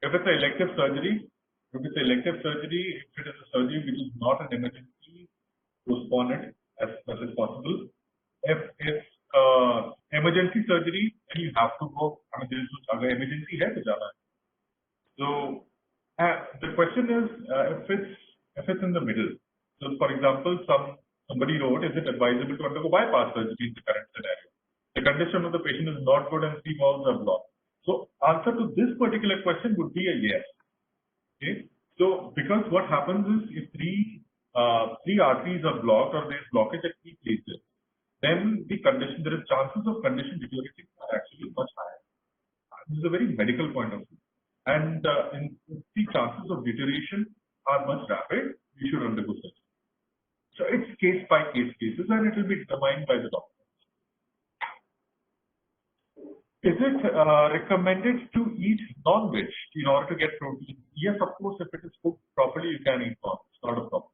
If it's an elective surgery, if it is a surgery which is not an emergency, postpone it as much as possible. If it's emergency surgery, then you have to go. I mean, there is no emergency hai to jana. So the question is if it's in the middle. So for example, somebody wrote, is it advisable to undergo bypass surgery in the current scenario? The condition of the patient is not good and 3 valves are blocked. So answer to this particular question would be a yes. Okay. So because what happens is if three arteries are blocked or there is blockage at 3 places, then there is chances of condition deteriorating are actually much higher. This is a very medical point of view. And if the chances of deterioration are much rapid, you should undergo surgery. So it's case by case cases, and it will be determined by the doctor. Is it recommended to eat non-veg in order to get protein? Yes, of course. If it is cooked properly, you can eat non. It's not a problem.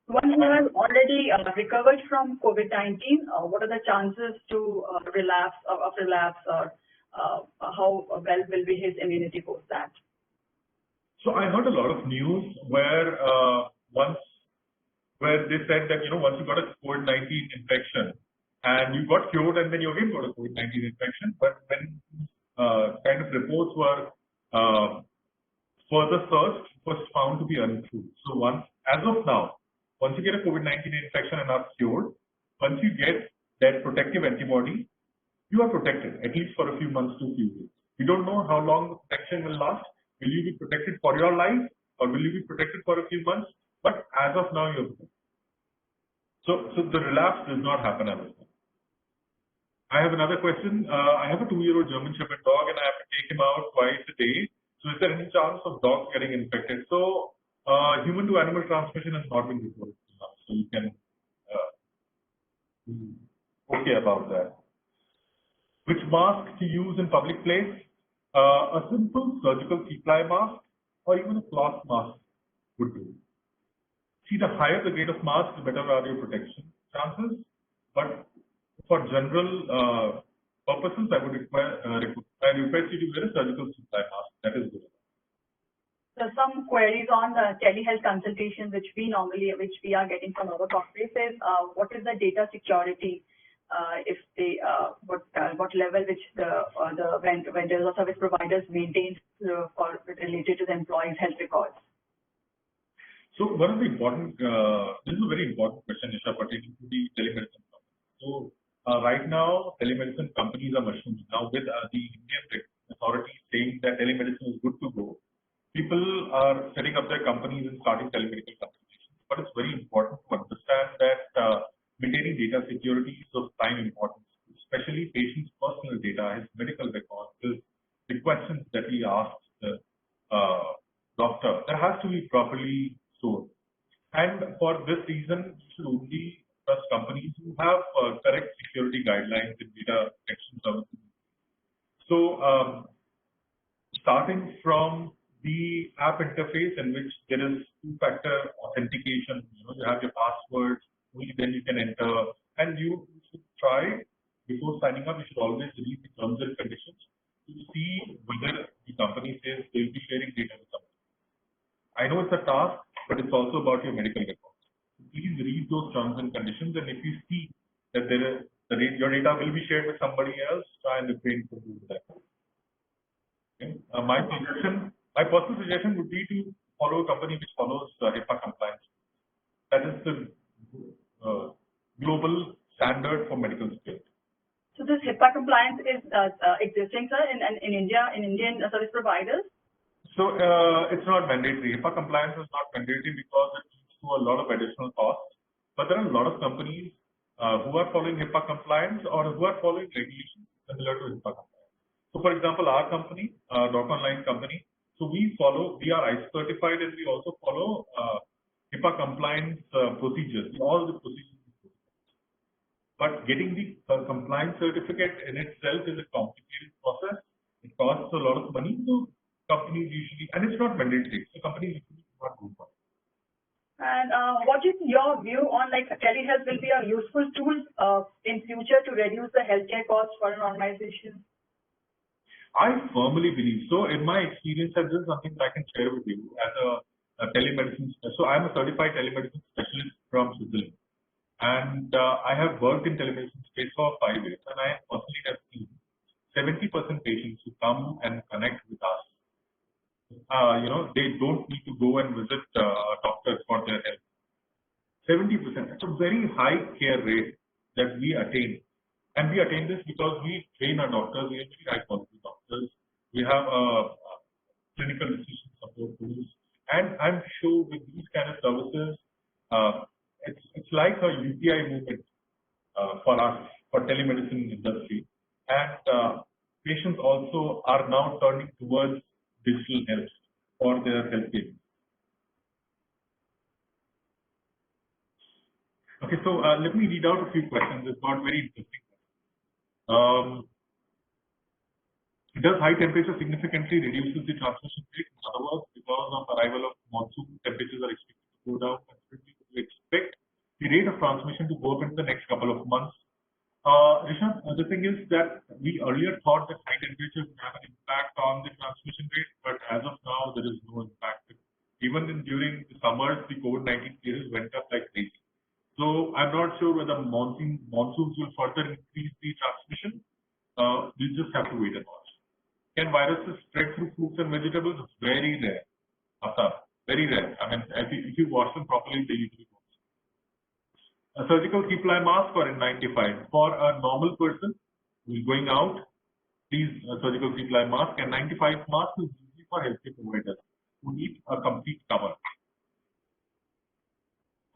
One who has already recovered from COVID-19, what are the chances to relapse or how well will be his immunity post that? So I heard a lot of news where they said that once you got a COVID-19 infection and you got cured and then you again got a COVID-19 infection. But when kind of reports were further searched, it was found to be untrue. So as of now, once you get a COVID-19 infection and are cured, once you get that protective antibody, you are protected, at least for a few months to a few years. We don't know how long the protection will last. Will you be protected for your life, or will you be protected for a few months? But as of now, you're protected. So the relapse does not happen as of now. I have another question. I have a 2-year-old German Shepherd dog, and I have to take him out twice a day. So is there any chance of dogs getting infected? So human to animal transmission has not been reported. So you can be okay about that. Which mask to use in public place? A simple surgical three-ply mask or even a cloth mask would do. See, the higher the grade of mask, the better are your protection chances. But for general purposes, I would request you to wear a surgical three-ply mask. That is good. So some queries on the telehealth consultation, which we are getting from our corporates is, what is the data security? If they what level which the vendors or service providers maintain for related to the employees' health records. So one of the important this is a very important question, Nisha, pertaining to the telemedicine companies. So right now, telemedicine companies are mushrooming. Now with the Indian authorities saying that telemedicine is good to go, people are setting up their companies and starting telemedical consultations. But it's very important to understand that maintaining data security is of prime importance, especially patients' personal data, his medical records, the questions that he asks the doctor. That has to be properly stored. And for this reason, you should only trust companies who have correct security guidelines and data protection services. So starting from the app interface in which there is two-factor authentication, you have your passwords, only then you can enter, and you should try before signing up. You should always read the terms and conditions to see whether the company says they'll be sharing data with someone. I know it's a task, but it's also about your medical records. Please read those terms and conditions, and if you see that your data will be shared with somebody else, try and refrain from doing that. Okay. My personal suggestion would be to follow a company which follows HIPAA compliance. That is the global standard for medical security. So this HIPAA compliance is existing, sir, in India, in Indian service providers? So it's not mandatory. HIPAA compliance is not mandatory because it leads to a lot of additional costs. But there are a lot of companies who are following HIPAA compliance or who are following regulations similar to HIPAA compliance. So for example, our company, Doc Online company, so we are ICE certified, and we also follow HIPAA compliance procedures, all the procedures. But getting the compliance certificate in itself is a complicated process. It costs a lot of money, so companies usually, and it's not mandatory, so companies usually do not go for it. And what is your view on telehealth will be a useful tool in future to reduce the healthcare costs for an organization? I firmly believe so. In my experience, and this is something that I can share with you as a telemedicine. So I'm a certified telemedicine specialist from Switzerland, and I have worked in telemedicine space for 5 years, and I personally have seen 70% patients who come and connect with us. They don't need to go and visit doctors for their health. 70%. It's a very high care rate that we attain. And we attain this because we train our doctors, we have very high quality doctors. We have clinical decision support tools. And I'm sure with these kind of services, it's like a UPI movement for us, for telemedicine industry. And patients also are now turning towards digital health for their health care. Okay, so let me read out a few questions. It's got very interesting. Does high temperature significantly reduces the transmission rate? In other words, because of arrival of monsoon, temperatures are expected to go down considerably. We expect the rate of transmission to go up in the next couple of months. Rishabh, the thing is that we earlier thought that high temperature would have an impact on the transmission rate, but as of now, there is no impact. Even during the summers, the COVID-19 cases went up like crazy. So I'm not sure whether monsoons will further increase the transmission. We'll just have to wait and watch. Can viruses spread through fruits and vegetables? It's very rare. Very rare. I mean, if you wash them properly, they usually don't. A surgical 3-ply mask or N95. For a normal person who's going out, please surgical 3-ply mask, and 95 mask is usually for healthcare providers who need a complete cover.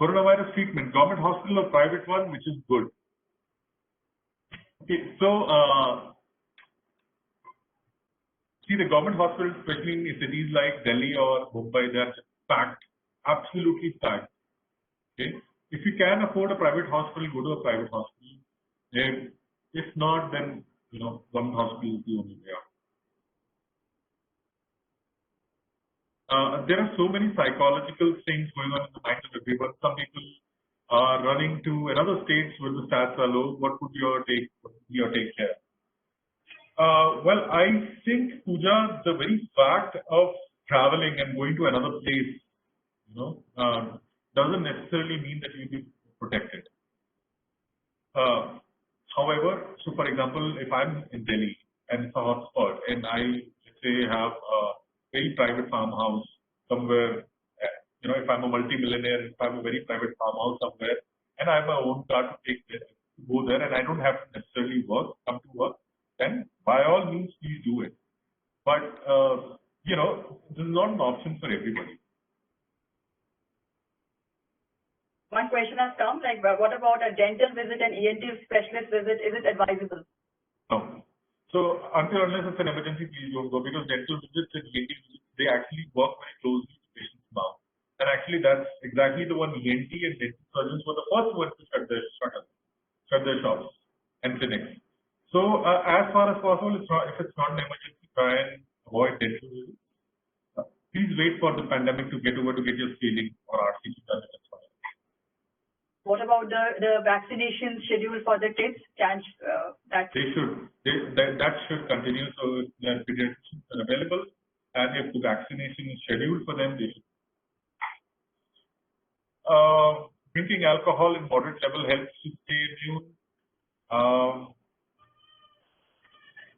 Coronavirus treatment, government hospital or private one, which is good. Okay, so see, the government hospitals, especially in cities like Delhi or Mumbai, they are packed, absolutely packed. Okay, if you can afford a private hospital, go to a private hospital. And if not, then government hospital is the only way out. There are so many psychological things going on in the mind of everyone. Some people are running to another states where the stats are low. What would your take here? Well, I think, Pooja, the very fact of traveling and going to another place, doesn't necessarily mean that you'll be protected. However, so for example, if I'm in Delhi and it's a hotspot and I, let's say, have a very private farmhouse somewhere, if I'm a multi-millionaire, if I'm a very private farmhouse somewhere, and I have my own car to go there, and I don't have to necessarily come to work, then by all means, please do it. But, this is not an option for everybody. One question has come, like, what about a dental visit and ENT specialist visit? Is it advisable? No. So until unless it's an emergency, please don't go, because dental visits and ENT visits, they actually work very closely with patients now. And actually, that's exactly the one ENT and dental surgeons were the first ones to shut their shops and clinics. So as far as possible, if it's not an emergency, try and avoid dental visits. Please wait for the pandemic to get over to get your scaling or RCT done. What about the vaccination schedule for the kids? That should continue. So if there are pediatricians are available, and if the vaccination is scheduled for them, they should. Drinking alcohol in moderate level helps to stay immune.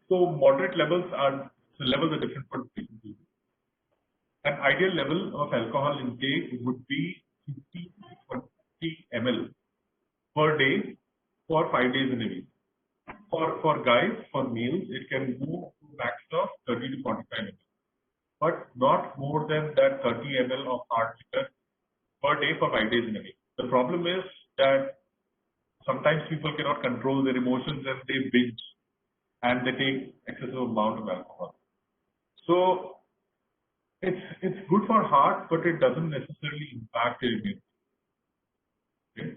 So moderate levels are different for different people. An ideal level of alcohol intake would be 50 to 20 ml per day for 5 days in a week. For guys, for males, it can go to max of 30 to 45 ml, but not more than that 30 ml of hard liquor per day for 5 days in a week. The problem is that sometimes people cannot control their emotions and they binge and they take excessive amount of alcohol. So it's good for heart, but it doesn't necessarily impact your immunity. Okay.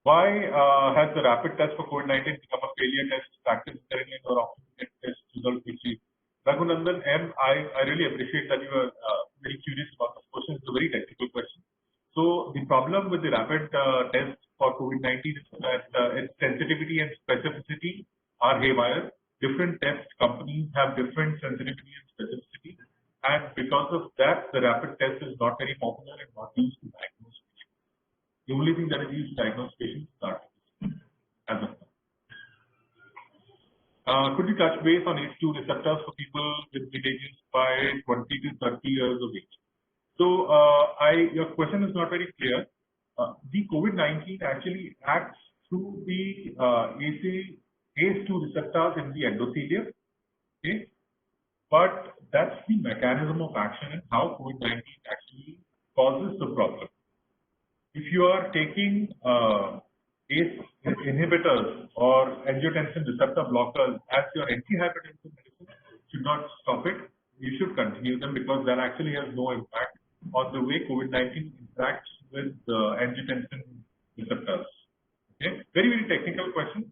Why has the rapid test for COVID-19 become a failure test practice currently or often test result quickly? Raghunandan M, I really appreciate that you are very curious about this question. It's a very technical question. So the problem with the rapid test for COVID-19 is that its sensitivity and specificity are haywire. Different test companies have different sensitivity and specificity, and because of that, the rapid test is not very popular and not used to diagnose patients. The only thing that is used to diagnose patients is RT-PCR as of now. Could you touch base on ACE2 receptors for people with mid-ages by 20 to 30 years of age? So your question is not very clear. The COVID-19 actually acts through the ACE2 receptors in the endothelium, okay? But that's the mechanism of action and how COVID-19 actually causes the problem. If you are taking ACE inhibitors or angiotensin receptor blockers as your antihypertensive medicine, should not stop it. You should continue them because that actually has no impact on the way COVID-19 interacts with angiotensin receptors. Okay, very, very technical question.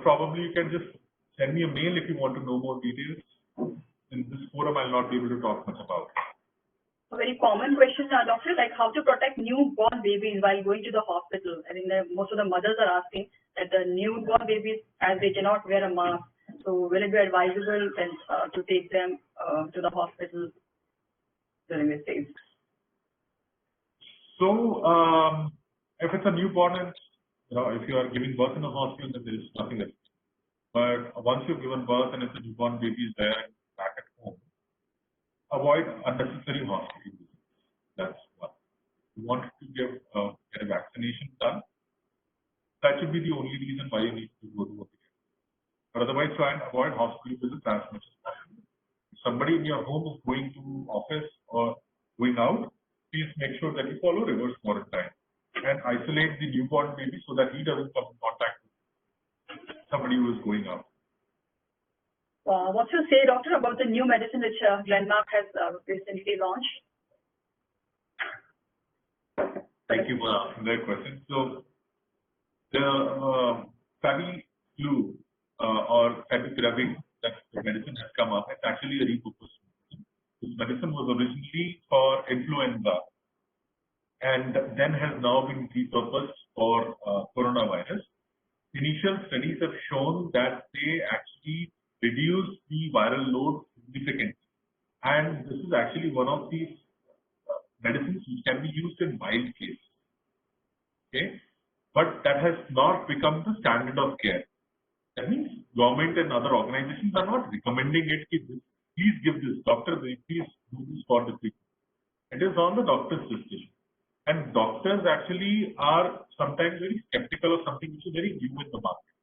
Probably you can just send me a mail if you want to know more details. In this forum, I'll not be able to talk much about it. A very common question, doctor, like how to protect newborn babies while going to the hospital. I think most of the mothers are asking that the newborn babies, as they cannot wear a mask, so will it be advisable to take them to the hospital during this phase? So, if it's a newborn and, if you are giving birth in a hospital, then there is nothing else. But once you've given birth and it's a newborn baby is there back at home, avoid unnecessary hospital visits. That's one. You want to get a vaccination done. That should be the only reason why you need to go to hospital. But otherwise, try and avoid hospital visits as much as possible. If somebody in your home is going to office or going out, please make sure that you follow reverse quarantine and isolate the newborn baby so that he doesn't come in contact with somebody who is going out. What's your say, doctor, about the new medicine which Glenmark has recently launched? Thank you for asking that question. So, the FabiFlu or favipiravir, that medicine has come up. It's actually a repurposed medicine. This medicine was originally for influenza and then has now been repurposed for coronavirus. Initial studies have shown that they actually reduce the viral load significantly. And this is actually one of these medicines which can be used in mild cases. Okay? But that has not become the standard of care. That means government and other organizations are not recommending it. Please give this, doctor, please do this for the treatment. It is on the doctor's decision. And doctors actually are sometimes very skeptical of something which is very new in the market.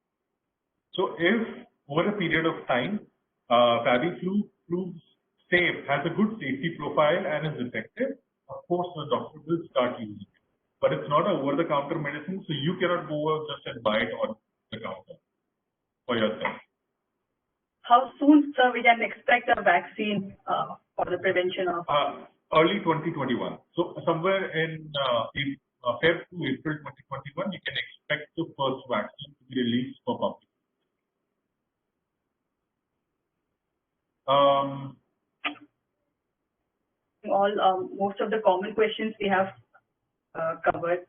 So if over a period of time, FabiFlu proves safe, has a good safety profile and is effective, of course the doctor will start using it. But it's not an over-the-counter medicine, so you cannot go just and buy it on the counter for yourself. How soon, sir, we can expect a vaccine for the prevention of? Early 2021. So somewhere in Feb to April 2021, you can expect the first vaccine to be released for public. Most of the common questions we have covered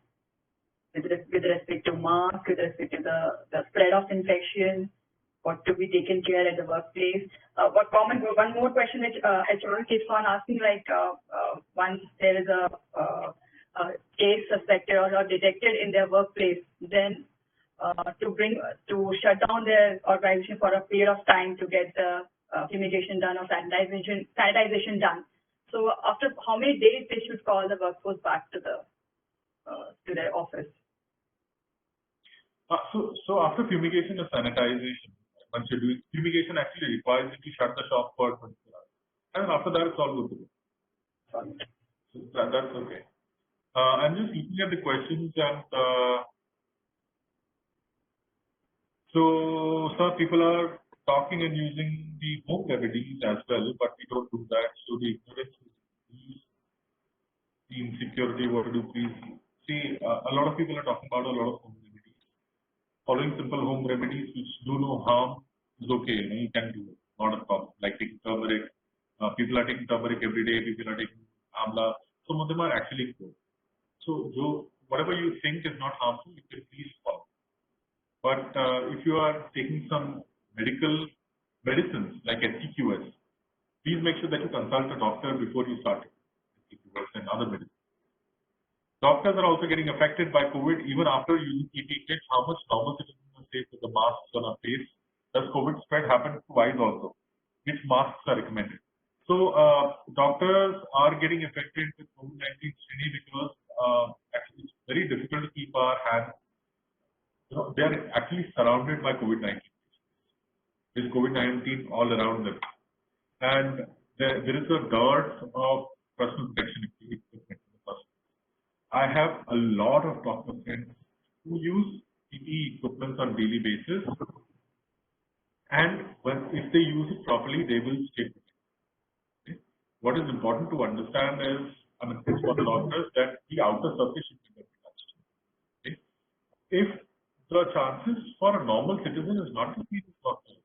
with respect to mask, with respect to the spread of infection, what to be taken care at the workplace. One more question which HR keeps on asking, like once there is a case suspected or detected in their workplace, then to shut down their organization for a period of time to get the fumigation done or sanitization done. So after how many days they should call the workforce back to their office? So after fumigation or sanitization, once you're doing fumigation, actually requires you to shut the shop for 24 hours, and after that it's all good to go. So that's okay. I'm just looking at the questions, and so some people are talking and using the home remedies as well, but we don't do that. So the ignorance is the insecurity. What to do? Please see. A lot of people are talking about a lot of home remedies. Following simple home remedies which do no harm is okay. You can do it, not a problem. Like taking turmeric. People are taking turmeric every day. People are taking amla. Some of them are actually good. So whatever you think is not harmful, you can please follow. But if you are taking some medical medicines like HCQS, please make sure that you consult a doctor before you start HCQS and other medicines. Doctors are also getting affected by COVID even after using PPE kits. How much normal citizens are safe with the masks on our face? Does COVID spread happen to eyes also? Which masks are recommended? So doctors are getting affected with COVID-19 because actually it's very difficult to keep our hands. They are actually surrounded by COVID-19. There's COVID-19 all around them, and there is a dearth of personal protection equipment. I have a lot of doctor friends who use PPE equipment on daily basis, and if they use it properly, they will stay protected. Okay? What is important to understand is, it's for the doctors that the outer surface should be touched. Okay? If the chances for a normal citizen is not to see this doctor,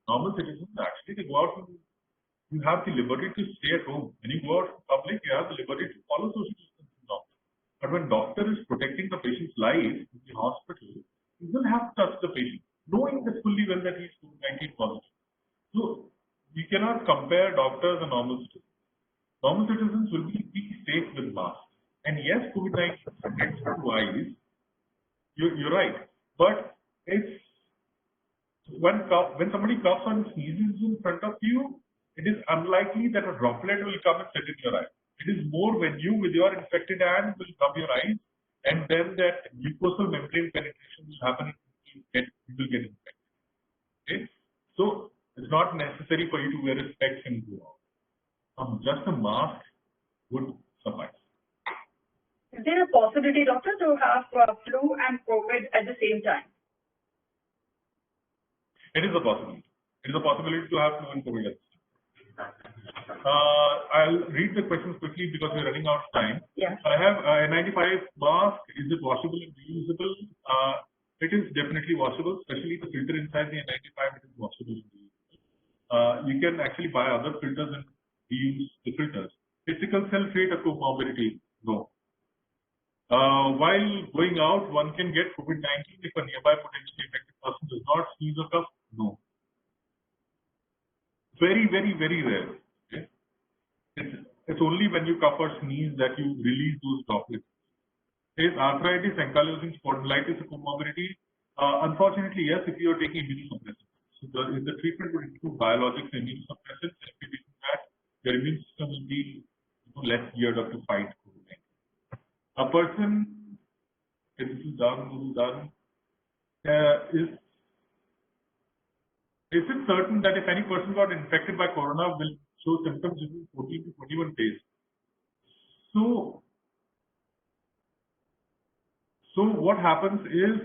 normal citizens actually they go out and you have the liberty to stay at home. When you go out in public, you have the liberty to follow social distancing norms. But when doctor is protecting the patient's life in the hospital, he will have to touch the patient, knowing that fully well that he is COVID-19 positive. So you cannot compare doctors and normal citizens. Normal citizens will be safe with masks. And And yes, COVID-19 affects the eyes. You're right. But it's when somebody coughs and sneezes in front of you, it is unlikely that a droplet will come and sit in your eye. It is more when you, with your infected hand, will rub your eyes, and then that mucosal membrane penetration will happen, and you will get infected. Okay? So it's not necessary for you to wear a specs and go out. Just a mask would suffice. Is there a possibility, doctor, to have flu and COVID at the same time? It is a possibility. It is a possibility to have flu and COVID at the same time. I'll read the questions quickly because we're running out of time. Yeah. I have a N95 mask. Is it washable and reusable? It is definitely washable, especially the filter inside the N95. It is washable and reusable. You can actually buy other filters and reuse the filters. Is sickle cell trait a comorbidity? No. While going out, one can get COVID-19 if a nearby potentially infected person does not sneeze or cough. No. Very, very, very rare. Okay? It's only when you cough or sneeze that you release those droplets. Is arthritis, ankylosing spondylitis a comorbidity? Unfortunately, yes, if you are taking immunosuppressants. So the treatment would include biologics and immunosuppressants. If you do that, your immune system will be less geared up to fight COVID-19. A person, if this is done, is it certain that if any person got infected by corona will show symptoms within 14 to 21 days? So what happens is,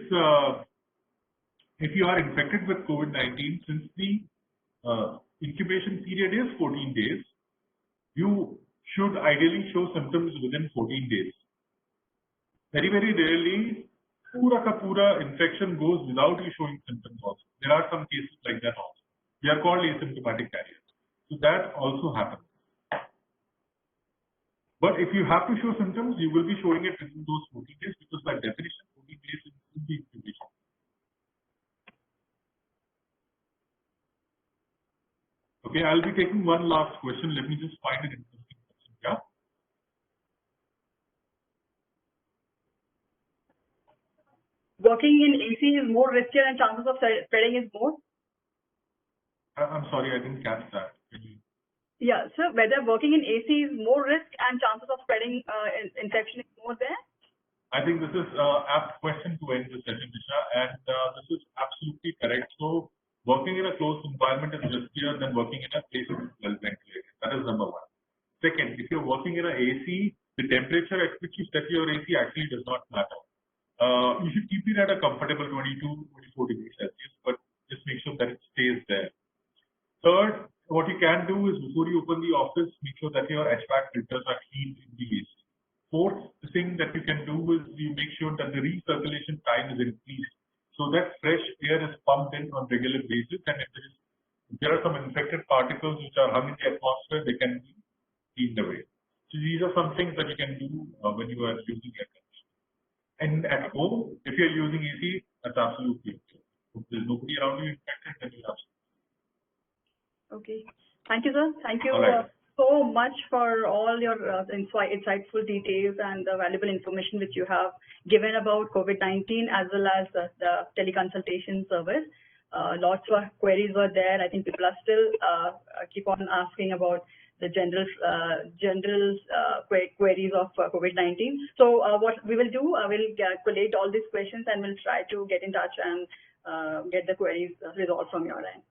if you are infected with COVID-19, since the incubation period is 14 days, you should ideally show symptoms within 14 days. Very, very rarely, pura infection goes without you showing symptoms also. There are some cases like that also. They are called asymptomatic carriers. So that also happens. But if you have to show symptoms, you will be showing it within those 14 days because by definition, 14 days is the incubation. Okay, I'll be taking one last question. Let me just find an interesting question. Yeah. Working in AC is more riskier and chances of spreading is more? I'm sorry, I didn't catch that. Yeah, so whether working in AC is more risk and chances of spreading infection is more there? I think this is an apt question to end the session, Nisha, and this is absolutely correct. So working in a closed environment is riskier than working in a place that is well ventilated. That is number one. Second, if you're working in an AC, the temperature at which you set your AC actually does not matter. You should keep it at a comfortable 22, 24 degrees Celsius, but just make sure that it stays there. Third, what you can do is before you open the office, make sure that your HVAC filters are cleaned in the AC. Fourth thing that you can do is you make sure that the recirculation time is increased so that fresh air is pumped in on a regular basis, and if there are some infected particles which are hung in the atmosphere, they can be cleaned away. So these are some things that you can do when you are using air conditioning. And at home, if you're using AC, that's absolutely okay. If there's nobody around you infected, then you have to. Okay. Thank you, sir. Thank you so much for all your insightful details and the valuable information which you have given about COVID-19 as well as the teleconsultation service. Lots of queries were there. I think people are still keep on asking about the general queries of COVID-19. So what we will do, we'll collate all these questions and we'll try to get in touch and get the queries resolved from your end.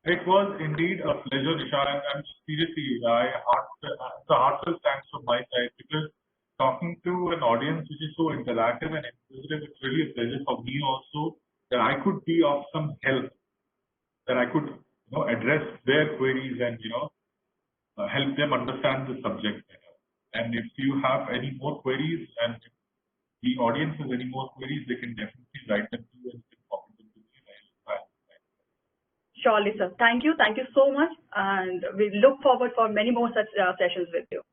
It was indeed a pleasure, Nisha, and seriously, it's a heartfelt thanks from my side because talking to an audience which is so interactive and inquisitive, it's really a pleasure for me also that I could be of some help, that I could address their queries and help them understand the subject better. And if you have any more queries and if the audience has any more queries, they can definitely write them to you and you can copy them to me. Surely, sir. Thank you. Thank you so much. And we look forward for many more such sessions with you.